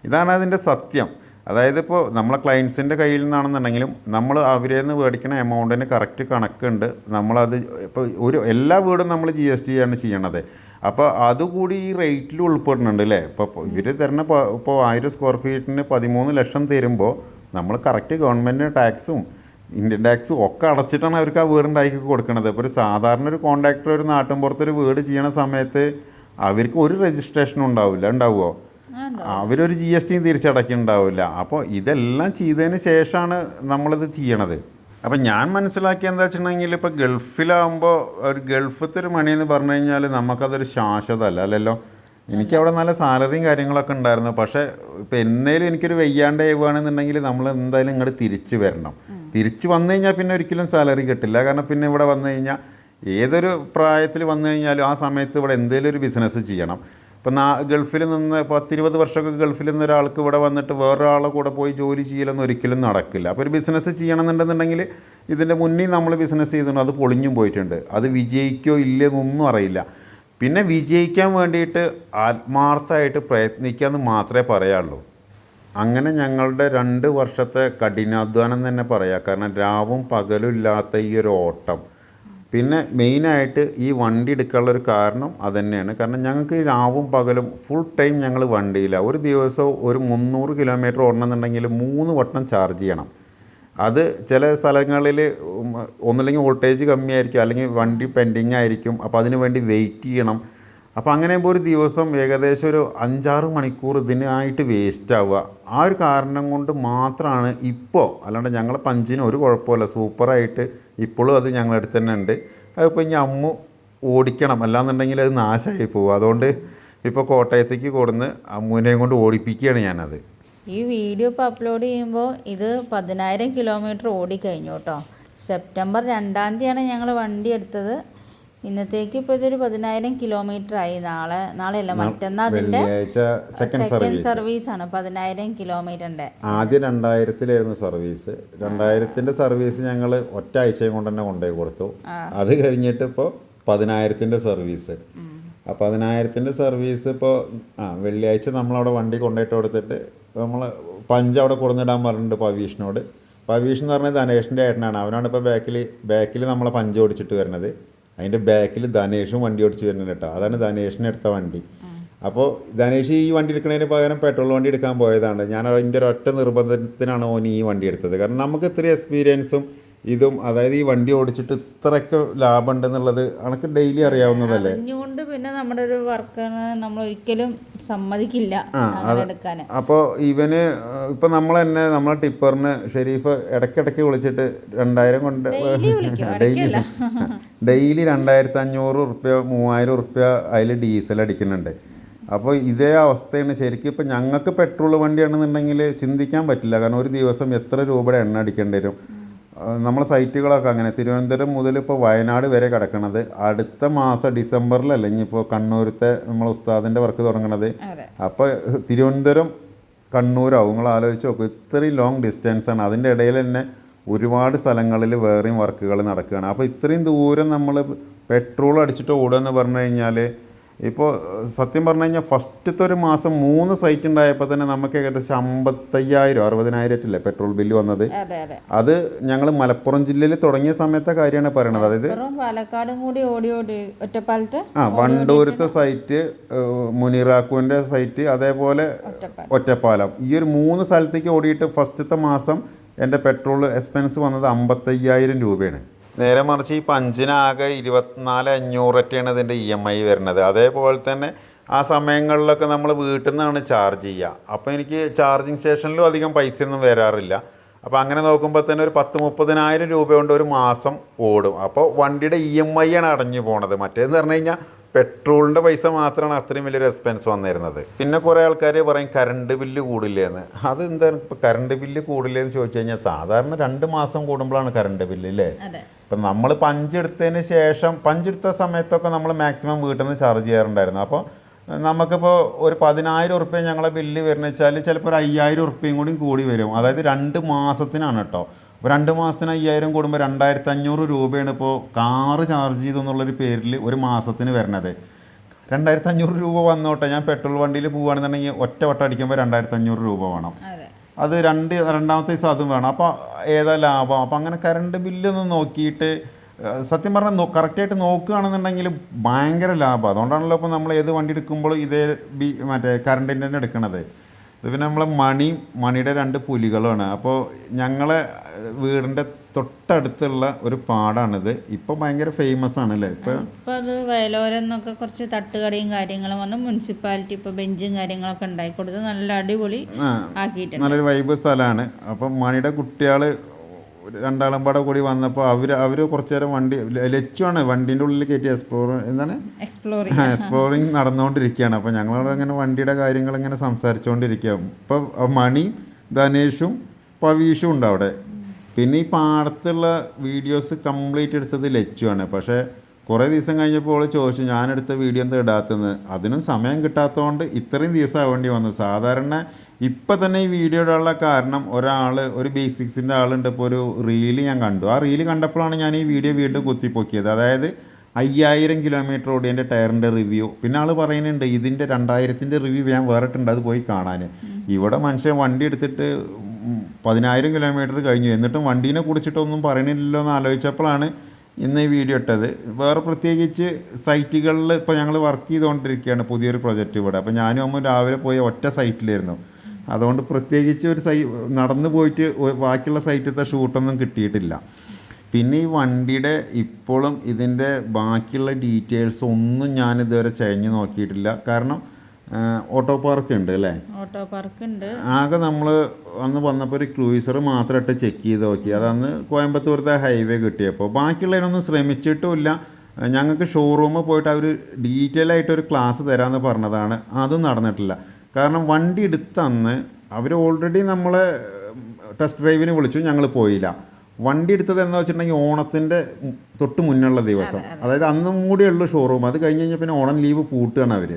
ഇതാണ് അതിൻ്റെ സത്യം. അതായത് ഇപ്പോൾ നമ്മളെ ക്ലയൻസിൻ്റെ കയ്യിൽ നിന്നാണെന്നുണ്ടെങ്കിലും നമ്മൾ അവരിൽ നിന്ന് മേടിക്കുന്ന എമൗണ്ടിന് കറക്റ്റ് കണക്കുണ്ട്. നമ്മളത് ഇപ്പോൾ എല്ലാ വീടും നമ്മൾ GST ആണ് ചെയ്യണത്. അപ്പോൾ അതുകൂടി ഈ റേറ്റിൽ ഉൾപ്പെടുന്നുണ്ട് അല്ലേ. ഇപ്പോൾ ഇവർ തരുന്ന ഇപ്പോൾ 1000 സ്ക്വയർ ഫീറ്റിന് 13 ലക്ഷം തരുമ്പോൾ നമ്മൾ കറക്റ്റ് ഗവൺമെൻറ്റിന് ടാക്സും ഇന്ത്യൻ ടാക്സും ഒക്കെ അടച്ചിട്ടാണ് അവർക്ക് ആ വീടുണ്ടാക്കി കൊടുക്കുന്നത്. ഇപ്പോൾ ഒരു സാധാരണ ഒരു കോൺട്രാക്ടർ ഒരു നാട്ടിൻപുറത്തൊരു വീട് ചെയ്യണ സമയത്ത് അവർക്ക് ഒരു രജിസ്ട്രേഷനും ഉണ്ടാവുമോ? അവരൊരു GST തിരിച്ചടക്കുന്നുണ്ടാവില്ല. അപ്പോൾ ഇതെല്ലാം ചെയ്തതിന് ശേഷമാണ് നമ്മളിത് ചെയ്യണത്. അപ്പം ഞാൻ മനസ്സിലാക്കിയ എന്താ വെച്ചിട്ടുണ്ടെങ്കിൽ ഇപ്പോൾ ഗൾഫിലാകുമ്പോൾ ഒരു ഗൾഫത്തെ ഒരു മണി എന്ന് പറഞ്ഞു കഴിഞ്ഞാൽ നമുക്കതൊരു ശാശ്വതമല്ല അല്ലല്ലോ. എനിക്കവിടെ നല്ല സാലറിയും കാര്യങ്ങളൊക്കെ ഉണ്ടായിരുന്നു. പക്ഷേ ഇപ്പോൾ എന്നേലും എനിക്കൊരു വെയ്യാണ്ട് ആവുകയാണെന്നുണ്ടെങ്കിൽ നമ്മൾ എന്തായാലും ഇങ്ങോട്ട് തിരിച്ച് വരണം. തിരിച്ച് വന്നു കഴിഞ്ഞാൽ പിന്നെ ഒരിക്കലും സാലറി കിട്ടില്ല. കാരണം പിന്നെ ഇവിടെ വന്നു കഴിഞ്ഞാൽ ഏതൊരു പ്രായത്തിൽ വന്നു കഴിഞ്ഞാലും ആ സമയത്ത് ഇവിടെ എന്തെങ്കിലും ഒരു ബിസിനസ് ചെയ്യണം. ഇപ്പം ഗൾഫിൽ നിന്ന് 10-20 വർഷമൊക്കെ ഗൾഫിൽ നിന്ന് ഒരാൾക്ക് ഇവിടെ വന്നിട്ട് വേറൊരാളെ കൂടെ പോയി ജോലി ചെയ്യലൊന്നും ഒരിക്കലും നടക്കില്ല. അപ്പോൾ ഒരു ബിസിനസ് ചെയ്യണമെന്നുണ്ടെന്നുണ്ടെങ്കിൽ ഇതിൻ്റെ മുന്നേ നമ്മൾ ബിസിനസ് ചെയ്തിട്ടുണ്ട്, അത് പൊളിഞ്ഞും പോയിട്ടുണ്ട്. അത് വിജയിക്കോ ഇല്ലെന്നൊന്നും അറിയില്ല. പിന്നെ വിജയിക്കാൻ വേണ്ടിയിട്ട് ആത്മാർത്ഥമായിട്ട് പ്രയത്നിക്കാമെന്ന് മാത്രമേ പറയാനുള്ളൂ. അങ്ങനെ ഞങ്ങളുടെ 2 വർഷത്തെ കഠിനാധ്വാനം തന്നെ പറയാം. കാരണം രാവും പകലും ഇല്ലാത്ത ഈ ഒരു ഓട്ടം, പിന്നെ മെയിനായിട്ട് ഈ വണ്ടി എടുക്കാനുള്ളൊരു കാരണം അതുതന്നെയാണ്. കാരണം ഞങ്ങൾക്ക് ഈ രാവും പകലും ഫുൾ ടൈം ഞങ്ങൾ വണ്ടിയില്ല. ഒരു ദിവസം ഒരു 300 കിലോമീറ്റർ ഓടണമെന്നുണ്ടെങ്കിൽ 3 വട്ടം ചാർജ് ചെയ്യണം. അത് ചില സ്ഥലങ്ങളിൽ ഒന്നുമില്ലെങ്കിൽ വോൾട്ടേജ് കമ്മിയായിരിക്കും, അല്ലെങ്കിൽ വണ്ടി പെൻഡിങ് ആയിരിക്കും. അപ്പോൾ അതിന് വേണ്ടി വെയിറ്റ് ചെയ്യണം. അപ്പോൾ അങ്ങനെ ആകുമ്പോൾ ഒരു ദിവസം ഏകദേശം ഒരു 5-6 മണിക്കൂർ ഇതിനായിട്ട് വേസ്റ്റ് ആവുക. ആ ഒരു കാരണം കൊണ്ട് മാത്രമാണ് ഇപ്പോൾ, അല്ലാണ്ട് ഞങ്ങളെ പഞ്ചിന് ഒരു കുഴപ്പമില്ല, സൂപ്പറായിട്ട് ഇപ്പോഴും അത് ഞങ്ങളുടെ അടുത്ത് തന്നെ ഉണ്ട്. അതിപ്പോൾ ഇനി അമ്മു ഓടിക്കണം, അല്ലാന്നുണ്ടെങ്കിൽ അത് നാശമായി പോകും. അതുകൊണ്ട് ഇപ്പോൾ കോട്ടയത്തേക്ക് കൊടുന്ന് അമ്മുവിനെയും കൊണ്ട് ഓടിപ്പിക്കുകയാണ് ഞാനത്. ഈ വീഡിയോ ഇപ്പോൾ അപ്ലോഡ് ചെയ്യുമ്പോൾ ഇത് 10,000 കിലോമീറ്റർ ഓടിക്കഴിഞ്ഞു കേട്ടോ. സെപ്റ്റംബർ 2-ാം തീയതിയാണ് ഞങ്ങൾ വണ്ടി എടുത്തത്. ഇന്നത്തേക്ക് ഇപ്പോൾ ഇതൊരു 10,000 കിലോമീറ്റർ ആയി. നാളെയല്ല മറ്റന്നാൾ അതിൻ്റെ സെക്കൻഡ് സർവീസാണ് 10,000 കിലോമീറ്ററിൻ്റെ. ആദ്യം 2000-ലായിരുന്നു സർവീസ്. 2000-ൻ്റെ സർവീസ് ഞങ്ങൾ ഒറ്റ ആഴ്ചയും കൊണ്ട് തന്നെ കൊണ്ടുപോയി കൊടുത്തു. അത് കഴിഞ്ഞിട്ട് ഇപ്പോൾ 10,000-ൻ്റെ സർവീസ്. ആ 10,000-ൻ്റെ സർവീസ് ഇപ്പോൾ വെള്ളിയാഴ്ച നമ്മളവിടെ വണ്ടി കൊണ്ടുപോയിട്ട് കൊടുത്തിട്ട് നമ്മൾ പഞ്ച് അവിടെ കൊടുന്നിടാൻ പറഞ്ഞിട്ടുണ്ട് പവീഷിനോട്. പവീഷ് എന്ന് പറഞ്ഞാൽ ധനേഷിൻ്റെ ഏട്ടനാണ്. അവനാണ് ഇപ്പോൾ ബാക്കിൽ നമ്മളെ പഞ്ച് ഓടിച്ചിട്ട് വരുന്നത്. അതിൻ്റെ ബാക്കിൽ ധനേഷും വണ്ടി ഓടിച്ച് വരുന്നുണ്ട് കേട്ടോ. അതാണ് ധനേഷിന് എടുത്ത വണ്ടി. അപ്പോൾ ധനേഷ് ഈ വണ്ടി എടുക്കുന്നതിന് പകരം പെട്രോൾ വണ്ടി എടുക്കാൻ പോയതാണ്. ഞാൻ അതിൻ്റെ ഒരൊറ്റ നിർബന്ധത്തിനാണ് ഓൻ ഈ വണ്ടി എടുത്തത്. കാരണം നമുക്ക് ഇത്രയും എക്സ്പീരിയൻസും ഇതും, അതായത് ഈ വണ്ടി ഓടിച്ചിട്ട് ഇത്രയൊക്കെ ലാഭം ഉണ്ടെന്നുള്ളത് നമുക്ക് ഡെയിലി അറിയാവുന്നതല്ലേ. അതുകൊണ്ട് പിന്നെ നമ്മുടെ ഒരു വർക്കാണ്, നമ്മൾ ഒരിക്കലും സമ്മതിക്കില്ല എടുക്കാൻ. അപ്പോൾ ഇവന് ഇപ്പം നമ്മൾ തന്നെ നമ്മളെ ടിപ്പറിന് ഷെരീഫ് ഇടയ്ക്കിടയ്ക്ക് വിളിച്ചിട്ട് 2000 കൊണ്ട് ഡെയിലി 2500 ഉറുപ്യ 3000 ഉറുപ്യ അതിൽ ഡീസൽ അടിക്കുന്നുണ്ട്. അപ്പോൾ ഇതേ അവസ്ഥയാണ് ശരിക്കും. ഇപ്പം ഞങ്ങൾക്ക് പെട്രോൾ വണ്ടിയാണെന്നുണ്ടെങ്കിൽ ചിന്തിക്കാൻ പറ്റില്ല. കാരണം ഒരു ദിവസം എത്ര രൂപയുടെ എണ്ണ അടിക്കേണ്ടി വരും. നമ്മളെ സൈറ്റുകളൊക്കെ അങ്ങനെ തിരുവനന്തപുരം മുതൽ ഇപ്പോൾ വയനാട് വരെ കിടക്കണത്. അടുത്ത മാസം ഡിസംബറിലല്ല ഇനിയിപ്പോൾ കണ്ണൂരത്തെ നമ്മളെ ഉസ്താദിൻ്റെ വർക്ക് തുടങ്ങണത്. അപ്പോൾ തിരുവനന്തപുരം കണ്ണൂരാവും. നിങ്ങൾ ആലോചിച്ച് നോക്കും, ഇത്രയും ലോങ് ഡിസ്റ്റൻസാണ്. അതിൻ്റെ ഇടയിൽ തന്നെ ഒരുപാട് സ്ഥലങ്ങളിൽ വേറെയും വർക്കുകൾ നടക്കുകയാണ്. അപ്പോൾ ഇത്രയും ദൂരം നമ്മൾ പെട്രോൾ അടിച്ചിട്ട് ഓടുക എന്ന് പറഞ്ഞു കഴിഞ്ഞാൽ, ഇപ്പോൾ സത്യം പറഞ്ഞു കഴിഞ്ഞാൽ ഫസ്റ്റത്തെ ഒരു മാസം 3 സൈറ്റ് ഉണ്ടായപ്പോൾ തന്നെ നമുക്ക് ഏകദേശം 55,000-60,000 പെട്രോൾ ബില്ല് വന്നത്. അത് ഞങ്ങൾ മലപ്പുറം ജില്ലയിൽ തുടങ്ങിയ സമയത്തെ കാര്യമാണ് പറയണത്. അതായത് പാലക്കാടും കൂടി ഓടി ഒറ്റപ്പാലത്ത് വണ്ടൂരത്തെ സൈറ്റ്, മുനിറാക്കുവിൻ്റെ സൈറ്റ്, അതേപോലെ ഒറ്റപ്പാലം, ഈ ഒരു 3 സ്ഥലത്തേക്ക് ഓടിയിട്ട് ഫസ്റ്റത്തെ മാസം എൻ്റെ പെട്രോൾ എക്സ്പെൻസ് വന്നത് 55,000 രൂപയാണ്. നേരെ മറിച്ച് ഈ പഞ്ചിനാകെ 24,500 ഇതിൻ്റെ EMI വരുന്നത്. അതേപോലെ തന്നെ ആ സമയങ്ങളിലൊക്കെ നമ്മൾ വീട്ടിൽ നിന്നാണ് ചാർജ് ചെയ്യുക. അപ്പോൾ എനിക്ക് ചാർജിങ് സ്റ്റേഷനിലും അധികം പൈസയൊന്നും വരാറില്ല. അപ്പോൾ അങ്ങനെ നോക്കുമ്പോൾ തന്നെ ഒരു 10-30,000 രൂപ കൊണ്ട് ഒരു മാസം ഓടും. അപ്പോൾ വണ്ടിയുടെ EMI ആണ് അടഞ്ഞു പോണത്. മറ്റേതെന്ന് പറഞ്ഞു കഴിഞ്ഞാൽ പെട്രോളിൻ്റെ പൈസ മാത്രമാണ് അത്രയും വലിയൊരു എക്സ്പെൻസ് വന്നിരുന്നത്. പിന്നെ കുറേ ആൾക്കാർ പറയും കറണ്ട് ബില്ല് കൂടില്ലേന്ന്. അത് എന്താണ് ഇപ്പോൾ കറണ്ട് ബില്ല് കൂടില്ലേന്ന് ചോദിച്ചു കഴിഞ്ഞാൽ സാധാരണ 2 മാസം കൂടുമ്പോഴാണ് കറണ്ട് ബില്ല് അല്ലേ. ഇപ്പം നമ്മൾ പഞ്ചെടുത്തതിന് ശേഷം പഞ്ചെടുത്ത സമയത്തൊക്കെ നമ്മൾ മാക്സിമം വീട്ടിൽ നിന്ന് ചാർജ് ചെയ്യാറുണ്ടായിരുന്നു. അപ്പോൾ നമുക്കിപ്പോൾ ഒരു 10,000 ഉറുപ്പ്യ ഞങ്ങളെ ബില്ല് വരുന്നത് വെച്ചാൽ ചിലപ്പോൾ ഒരു 5,000 ഉറുപ്പ്യയും കൂടി വരും. അതായത് 2 മാസത്തിനാണ് കേട്ടോ. അപ്പോൾ 2 മാസത്തിന് 5,000 കൂടുമ്പോൾ 2,500 രൂപയാണ് ഇപ്പോൾ കാറ് ചാർജ് ചെയ്തു എന്നുള്ളൊരു പേരിൽ ഒരു മാസത്തിന് വരണത്. 2,500 രൂപ വന്നോട്ടെ, ഞാൻ പെട്രോൾ വണ്ടിയിൽ പോവുകയാണെന്നുണ്ടെങ്കിൽ ഒറ്റ വട്ടം അടിക്കുമ്പോൾ 2,500 രൂപ വേണം. അത് രണ്ടാമത്തെ ദിവസം അതും വേണം. അപ്പോൾ ഏതാ ലാഭം? അപ്പോൾ അങ്ങനെ കറണ്ട് ബില്ലൊന്ന് നോക്കിയിട്ട് സത്യം പറഞ്ഞാൽ കറക്റ്റായിട്ട് നോക്കുകയാണെന്നുണ്ടെങ്കിൽ ഭയങ്കര ലാഭം. അതുകൊണ്ടാണല്ലോ ഇപ്പോൾ നമ്മൾ ഏത് വണ്ടി എടുക്കുമ്പോൾ ഇതേ മറ്റേ കറണ്ടിൻ്റെ തന്നെ എടുക്കണത്. ഇത് പിന്നെ നമ്മളെ മണിയുടെ 2 പുലികളാണ്. അപ്പോൾ ഞങ്ങളെ വീടിൻ്റെ തൊട്ടടുത്തുള്ള ഒരു പാടാണിത്. ഇപ്പോൾ ഭയങ്കര ഫേമസ് ആണല്ലേ. ഇപ്പോൾ അത് വയലോരം എന്നൊക്കെ കുറച്ച് തട്ടുകടയും കാര്യങ്ങളും വന്ന് മുനിസിപ്പാലിറ്റി ഇപ്പോൾ ബെഞ്ചും കാര്യങ്ങളൊക്കെ ഉണ്ടാക്കി കൊടുത്ത് നല്ല അടിപൊളി ആക്കിയിട്ടുണ്ട്. നല്ലൊരു വൈബ് സ്ഥലമാണ്. അപ്പം മണിയുടെ കുട്ടികൾ 2 പാടെ കൂടി വന്നപ്പോൾ അവർ കുറച്ച് നേരം വണ്ടി ലച്ചുവാണ് വണ്ടീൻ്റെ ഉള്ളിൽ കയറ്റി എക്സ്പ്ലോറിങ് നടന്നുകൊണ്ടിരിക്കുകയാണ്. അപ്പോൾ ഞങ്ങളവിടെ അങ്ങനെ വണ്ടിയുടെ കാര്യങ്ങൾ ഇങ്ങനെ സംസാരിച്ചുകൊണ്ടിരിക്കുക. ഇപ്പോൾ മണി, ധനേഷും പവീഷും ഉണ്ട് അവിടെ. പിന്നെ ഈ പാടത്തുള്ള വീഡിയോസ് കംപ്ലീറ്റ് എടുത്തത് ലച്ചുവാണ്. പക്ഷേ കുറേ ദിവസം കഴിഞ്ഞപ്പോൾ ചോദിച്ചു ഞാനെടുത്ത വീഡിയോ എന്താ ഇടാത്തതെന്ന്. അതിനും സമയം കിട്ടാത്തതുകൊണ്ട് ഇത്രയും ദിവസം ആവേണ്ടി വന്നു. സാധാരണ ഇപ്പം തന്നെ ഈ വീഡിയോ ഇടാനുള്ള കാരണം ഒരു ബേസിക്സിൻ്റെ ആളുണ്ട്. ഇപ്പോൾ ഒരു റീല് ഞാൻ കണ്ടു. ആ റീല് കണ്ടപ്പോഴാണ് ഞാൻ ഈ വീഡിയോ വീണ്ടും കുത്തിപ്പൊക്കിയത്. അതായത് 5,000 കിലോമീറ്റർ ഓടിയതിൻ്റെ ടയറിൻ്റെ റിവ്യൂ. പിന്നെ ആൾ പറയുന്നുണ്ട് ഇതിൻ്റെ 2,000ൻ്റെ റിവ്യൂ ഞാൻ വേറിട്ടുണ്ട്, അത് പോയി കാണാൻ. ഇവിടെ മനുഷ്യൻ വണ്ടി എടുത്തിട്ട് 10,000 കിലോമീറ്റർ കഴിഞ്ഞു, എന്നിട്ടും വണ്ടീനെ കുറിച്ചിട്ടൊന്നും പറയണില്ലല്ലോ എന്ന് ആലോചിച്ചപ്പോഴാണ് ഇന്ന് ഈ വീഡിയോ ഇട്ടത്. വേറെ പ്രത്യേകിച്ച് സൈറ്റുകളിൽ ഇപ്പോൾ ഞങ്ങൾ വർക്ക് ചെയ്തുകൊണ്ടിരിക്കുകയാണ് പുതിയൊരു പ്രൊജക്റ്റ് ഇവിടെ. അപ്പോൾ ഞാനും അമ്മ രാവിലെ പോയി ഒറ്റ സൈറ്റിലായിരുന്നു. അതുകൊണ്ട് പ്രത്യേകിച്ച് ഒരു നടന്നു പോയിട്ട് ബാക്കിയുള്ള സൈറ്റിലത്തെ ഷൂട്ടൊന്നും കിട്ടിയിട്ടില്ല. പിന്നെ ഈ വണ്ടിയുടെ ഇപ്പോഴും ഇതിൻ്റെ ബാക്കിയുള്ള ഡീറ്റെയിൽസ് ഒന്നും ഞാനിതുവരെ ചയഞ്ഞ് നോക്കിയിട്ടില്ല. കാരണം ഓട്ടോ പാർക്ക് ഉണ്ട് അല്ലേ. ഓട്ടോ പാർക്ക് ഉണ്ട്. ആകെ നമ്മൾ അന്ന് വന്നപ്പോൾ ഒരു ക്രൂയിസർ മാത്രമായിട്ട് ചെക്ക് ചെയ്ത് നോക്കി. അതന്ന് കോയമ്പത്തൂരത്തെ ഹൈവേ കിട്ടിയപ്പോൾ ബാക്കിയുള്ളതിനൊന്നും ശ്രമിച്ചിട്ടുമില്ല. ഞങ്ങൾക്ക് ഷോറൂമിൽ പോയിട്ട് അവർ ഡീറ്റെയിൽ ആയിട്ടൊരു ക്ലാസ് തരാമെന്ന് പറഞ്ഞതാണ്. അതും നടന്നിട്ടില്ല. കാരണം വണ്ടി എടുത്തന്ന് അവർ ഓൾറെഡി നമ്മളെ ടെസ്റ്റ് ഡ്രൈവിന് വിളിച്ചു, ഞങ്ങൾ പോയില്ല. വണ്ടി എടുത്തത് എന്താ വെച്ചിട്ടുണ്ടെങ്കിൽ ഓണത്തിൻ്റെ തൊട്ട് മുന്നുള്ള ദിവസം, അതായത് അന്നും കൂടിയേ ഉള്ളൂ ഷോറൂം. അത് കഴിഞ്ഞ് കഴിഞ്ഞാൽ പിന്നെ ഓണം ലീവ് പൂട്ടുകയാണ് അവർ.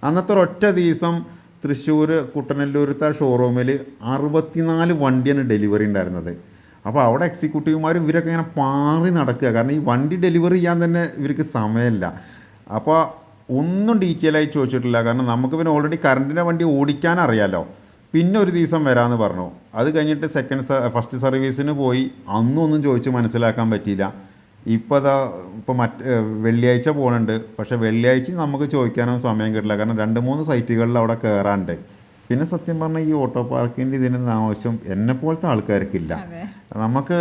അന്നത്തെ ഒരൊറ്റ ദിവസം തൃശ്ശൂർ കുട്ടനെല്ലൂരത്തെ ഷോറൂമിൽ 64 വണ്ടിയാണ് ഡെലിവറി ഉണ്ടായിരുന്നത്. അപ്പോൾ അവിടെ എക്സിക്യൂട്ടീവുമാർ ഇവരൊക്കെ ഇങ്ങനെ പാറി നടക്കുക. കാരണം ഈ വണ്ടി ഡെലിവറി ചെയ്യാൻ തന്നെ ഇവർക്ക് സമയമില്ല. അപ്പോൾ ഒന്നും ഡീറ്റെയിൽ ആയി ചോദിച്ചിട്ടില്ല. കാരണം നമുക്ക് പിന്നെ ഓൾറെഡി കറണ്ടിൻ്റെ വണ്ടി ഓടിക്കാൻ അറിയാമല്ലോ. പിന്നെ ഒരു ദിവസം വരാമെന്ന് പറഞ്ഞു. അത് കഴിഞ്ഞിട്ട് ഫസ്റ്റ് സർവീസിന് പോയി. അന്നൊന്നും ചോദിച്ച് മനസ്സിലാക്കാൻ പറ്റിയില്ല. ഇപ്പോൾ വെള്ളിയാഴ്ച പോകുന്നുണ്ട്. പക്ഷേ വെള്ളിയാഴ്ച നമുക്ക് ചോദിക്കാനൊന്നും സമയം കിട്ടില്ല. കാരണം 2-3 സൈറ്റുകളിൽ അവിടെ കയറാണ്ട്. പിന്നെ സത്യം പറഞ്ഞാൽ ഈ ഓട്ടോ പാർക്കിൻ്റെ ഇതിനൊന്നും ആവശ്യം എന്നെപ്പോലത്തെ ആൾക്കാർക്കില്ല. നമുക്ക്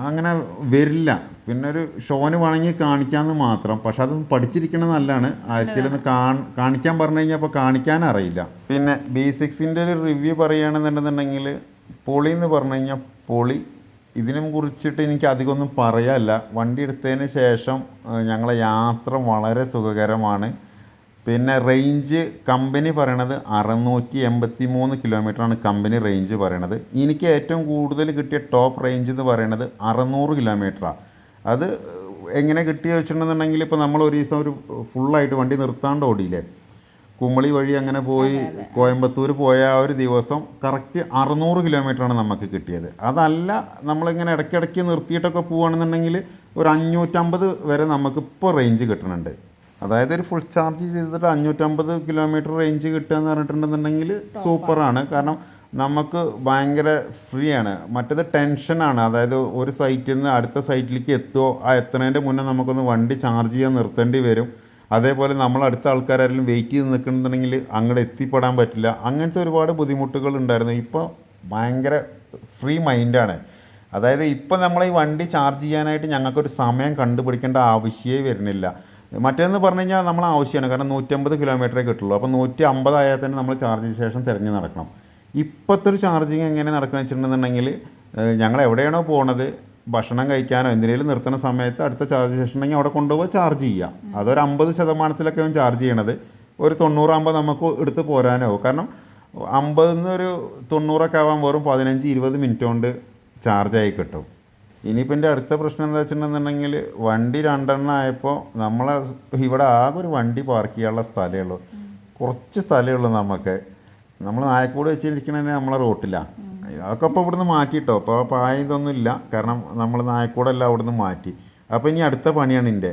അങ്ങനെ വരില്ല. പിന്നെ ഒരു ഷോന് വേണമെങ്കിൽ കാണിക്കാമെന്ന് മാത്രം. പക്ഷെ അത് പഠിച്ചിരിക്കണത് നല്ലതാണ്. ആർക്കെങ്കിലും കാണിക്കാൻ പറഞ്ഞു കഴിഞ്ഞാൽ അപ്പോൾ കാണിക്കാൻ അറിയില്ല. പിന്നെ B6ൻ്റെ ഒരു റിവ്യൂ പറയുകയാണെന്നുണ്ടെന്നുണ്ടെങ്കിൽ പൊളി എന്ന് പറഞ്ഞു കഴിഞ്ഞാൽ പൊളി. ഇതിനെ കുറിച്ചിട്ട് എനിക്ക് അധികമൊന്നും പറയാനില്ല. വണ്ടി എടുത്തതിന് ശേഷം ഞങ്ങളെ യാത്ര വളരെ സുഖകരമാണ്. പിന്നെ റേഞ്ച് കമ്പനി പറയണത് 683 കിലോമീറ്ററാണ് കമ്പനി റേഞ്ച് പറയണത്. എനിക്ക് ഏറ്റവും കൂടുതൽ കിട്ടിയ ടോപ്പ് റേഞ്ച് എന്ന് പറയണത് 600 കിലോമീറ്ററാണ്. അത് എങ്ങനെ കിട്ടിയ വെച്ചിട്ടുണ്ടെന്നുണ്ടെങ്കിൽ ഇപ്പോൾ നമ്മൾ ഒരു ദിവസം ഒരു ഫുള്ളായിട്ട് വണ്ടി നിർത്താണ്ട് ഓടിയില്ലേ, കുമളി വഴി അങ്ങനെ പോയി കോയമ്പത്തൂർ പോയ ആ ഒരു ദിവസം കറക്റ്റ് 600 കിലോമീറ്ററാണ് നമുക്ക് കിട്ടിയത്. അതല്ല നമ്മളിങ്ങനെ ഇടയ്ക്കിടയ്ക്ക് നിർത്തിയിട്ടൊക്കെ പോവുകയാണെന്നുണ്ടെങ്കിൽ ഒരു 550 വരെ നമുക്കിപ്പോൾ റേഞ്ച് കിട്ടുന്നുണ്ട്. അതായത് ഒരു ഫുൾ ചാർജ് ചെയ്തിട്ട് 550 കിലോമീറ്റർ റേഞ്ച് കിട്ടുക എന്ന് പറഞ്ഞിട്ടുണ്ടെന്നുണ്ടെങ്കിൽ സൂപ്പറാണ്. കാരണം നമുക്ക് ഭയങ്കര ഫ്രീ ആണ്. മറ്റേത് ടെൻഷനാണ്. അതായത് ഒരു സൈറ്റിൽ നിന്ന് അടുത്ത സൈറ്റിലേക്ക് എത്തുമോ, ആ എത്തുന്നതിൻ്റെ മുന്നേ നമുക്കൊന്ന് വണ്ടി ചാർജ് ചെയ്യാൻ നിർത്തേണ്ടി വരും. അതേപോലെ നമ്മൾ അടുത്ത ആൾക്കാരെല്ലാം വെയിറ്റ് ചെയ്ത് നിൽക്കുന്നുണ്ടെങ്കിൽ അങ്ങോട്ട് എത്തിപ്പെടാൻ പറ്റില്ല. അങ്ങനത്തെ ഒരുപാട് ബുദ്ധിമുട്ടുകൾ ഉണ്ടായിരുന്നു. ഇപ്പോൾ ഭയങ്കര ഫ്രീ മൈൻഡാണ്. അതായത് ഇപ്പോൾ നമ്മൾ ഈ വണ്ടി ചാർജ് ചെയ്യാനായിട്ട് ഞങ്ങൾക്കൊരു സമയം കണ്ടുപിടിക്കേണ്ട ആവശ്യമേ വരുന്നില്ല. മറ്റേതെന്ന് പറഞ്ഞു കഴിഞ്ഞാൽ നമ്മൾ ആവശ്യമാണ്. കാരണം 150 കിലോമീറ്ററേ കിട്ടുള്ളൂ. അപ്പോൾ 150 ആയാൽ തന്നെ നമ്മൾ ചാർജ് സ്റ്റേഷൻ തിരഞ്ഞ് നടക്കണം. ഇപ്പോഴത്തെ ഒരു ചാർജിങ് എങ്ങനെ നടക്കുന്നത് വെച്ചിട്ടുണ്ടെന്നുണ്ടെങ്കിൽ ഞങ്ങൾ എവിടെയാണോ പോണത് ഭക്ഷണം കഴിക്കാനോ എന്തിനേലും നിർത്തുന്ന സമയത്ത് അടുത്ത ചാർജ് സ്റ്റേഷൻ ഉണ്ടെങ്കിൽ അവിടെ കൊണ്ടുപോയി ചാർജ് ചെയ്യാം. അതൊരു 50% ചാർജ് ചെയ്യണത്. ഒരു 90 നമുക്ക് എടുത്ത് പോരാനാവും. കാരണം 50 ഒരു 90 ആവാൻ വെറും 15-20 മിനിറ്റ് കൊണ്ട് ചാർജായി കിട്ടും. ഇനിയിപ്പോൾ എൻ്റെ അടുത്ത പ്രശ്നം എന്താ വെച്ചിട്ടുണ്ടെന്നുണ്ടെങ്കിൽ വണ്ടി 2 ആയപ്പോൾ നമ്മളെ ഇവിടെ ആകെ ഒരു വണ്ടി പാർക്ക് ചെയ്യാനുള്ള സ്ഥലമേ ഉള്ളൂ. കുറച്ച് സ്ഥലമേ ഉള്ളൂ നമുക്ക്. നമ്മൾ നായക്കൂട് വെച്ചിരിക്കണതന്നെ നമ്മളെ റോട്ടിലാണ്. അതൊക്കെ ഇപ്പോൾ ഇവിടുന്ന് മാറ്റിയിട്ടോ. അപ്പോൾ പായ ഇതൊന്നും ഇല്ല. കാരണം നമ്മൾ നായക്കൂടെല്ലാം അവിടുന്ന് മാറ്റി. അപ്പോൾ ഇനി അടുത്ത പണിയാണ് എൻ്റെ.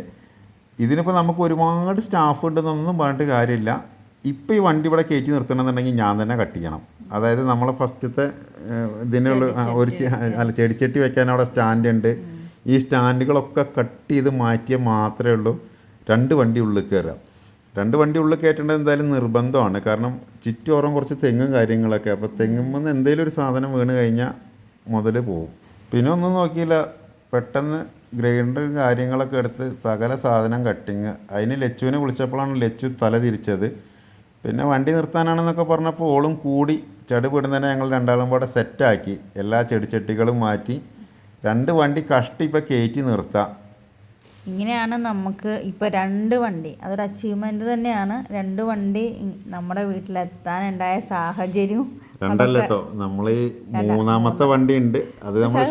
ഇതിനിപ്പോൾ നമുക്ക് ഒരുപാട് സ്റ്റാഫ് ഉണ്ടെന്നൊന്നും പറഞ്ഞിട്ട് കാര്യമില്ല. ഇപ്പോൾ ഈ വണ്ടി ഇവിടെ കയറ്റി നിർത്തണമെന്നുണ്ടെങ്കിൽ ഞാൻ തന്നെ കട്ട് ചെയ്യണം. അതായത് നമ്മളെ ഫസ്റ്റത്തെ ഇതിനുള്ള ഒരു ചെടിച്ചട്ടി വെക്കാൻ അവിടെ സ്റ്റാൻഡ് ഉണ്ട്. ഈ സ്റ്റാൻഡുകളൊക്കെ കട്ട് ചെയ്ത് മാറ്റിയാൽ മാത്രമേ ഉള്ളൂ 2 വണ്ടി ഉള്ളിൽ കയറുക. 2 വണ്ടി ഉള്ളിൽ കയറ്റേണ്ടത് എന്തായാലും നിർബന്ധമാണ്. കാരണം ചുറ്റോറും കുറച്ച് തെങ്ങും കാര്യങ്ങളൊക്കെ. അപ്പോൾ തെങ്ങുമ്പോൾ എന്തെങ്കിലും ഒരു സാധനം വീണ് കഴിഞ്ഞാൽ മുതൽ പോകും. പിന്നെ ഒന്നും നോക്കിയില്ല, പെട്ടെന്ന് ഗ്രൈൻഡർ കാര്യങ്ങളൊക്കെ എടുത്ത് സകല സാധനം കട്ടിങ്. അതിന് ലച്ചുവിനെ വിളിച്ചപ്പോഴാണ് ലച്ചു തല തിരിച്ചത്. പിന്നെ വണ്ടി നിർത്താനാണെന്നൊക്കെ പറഞ്ഞപ്പോൾ ഓളും കൂടി ചടുപിടുന്നതിനെ ഞങ്ങൾ രണ്ടാളും കൂടെ സെറ്റാക്കി. എല്ലാ ചെടിച്ചട്ടികളും മാറ്റി 2 വണ്ടി കഷ്ടി ഇപ്പോൾ കയറ്റി നിർത്താം. ഇങ്ങനെയാണ് നമുക്ക് ഇപ്പോൾ 2 വണ്ടി, അതൊരു അച്ചീവ്മെൻ്റ് തന്നെയാണ്. 2 വണ്ടി നമ്മുടെ വീട്ടിലെത്താനുണ്ടായ സാഹചര്യവും. 2 അല്ല കേട്ടോ, നമ്മൾ ഈ 3ാമത്തെ വണ്ടി ഉണ്ട്. അത് നമ്മൾ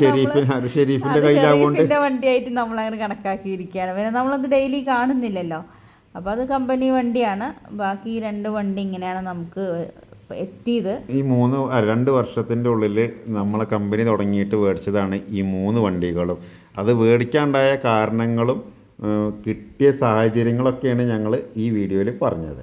ഷെരീഫിൻ്റെ കയ്യിലാവുകൊണ്ട് വണ്ടിയായിട്ട് നമ്മളങ്ങനെ കണക്കാക്കിയിരിക്കുകയാണ്. പിന്നെ നമ്മളത് ഡെയിലി കാണുന്നില്ലല്ലോ. അപ്പോൾ അത് കമ്പനി വണ്ടിയാണ്. ബാക്കി 2 വണ്ടി ഇങ്ങനെയാണ് നമുക്ക് എത്തിയത്. ഈ 2 വർഷത്തിൻ്റെ ഉള്ളിൽ നമ്മളെ കമ്പനി തുടങ്ങിയിട്ട് മേടിച്ചതാണ് ഈ 3 വണ്ടികളും. അത് മേടിക്കാനുണ്ടായ കാരണങ്ങളും കിട്ടിയ സാഹചര്യങ്ങളൊക്കെയാണ് ഞങ്ങൾ ഈ വീഡിയോയിൽ പറഞ്ഞത്.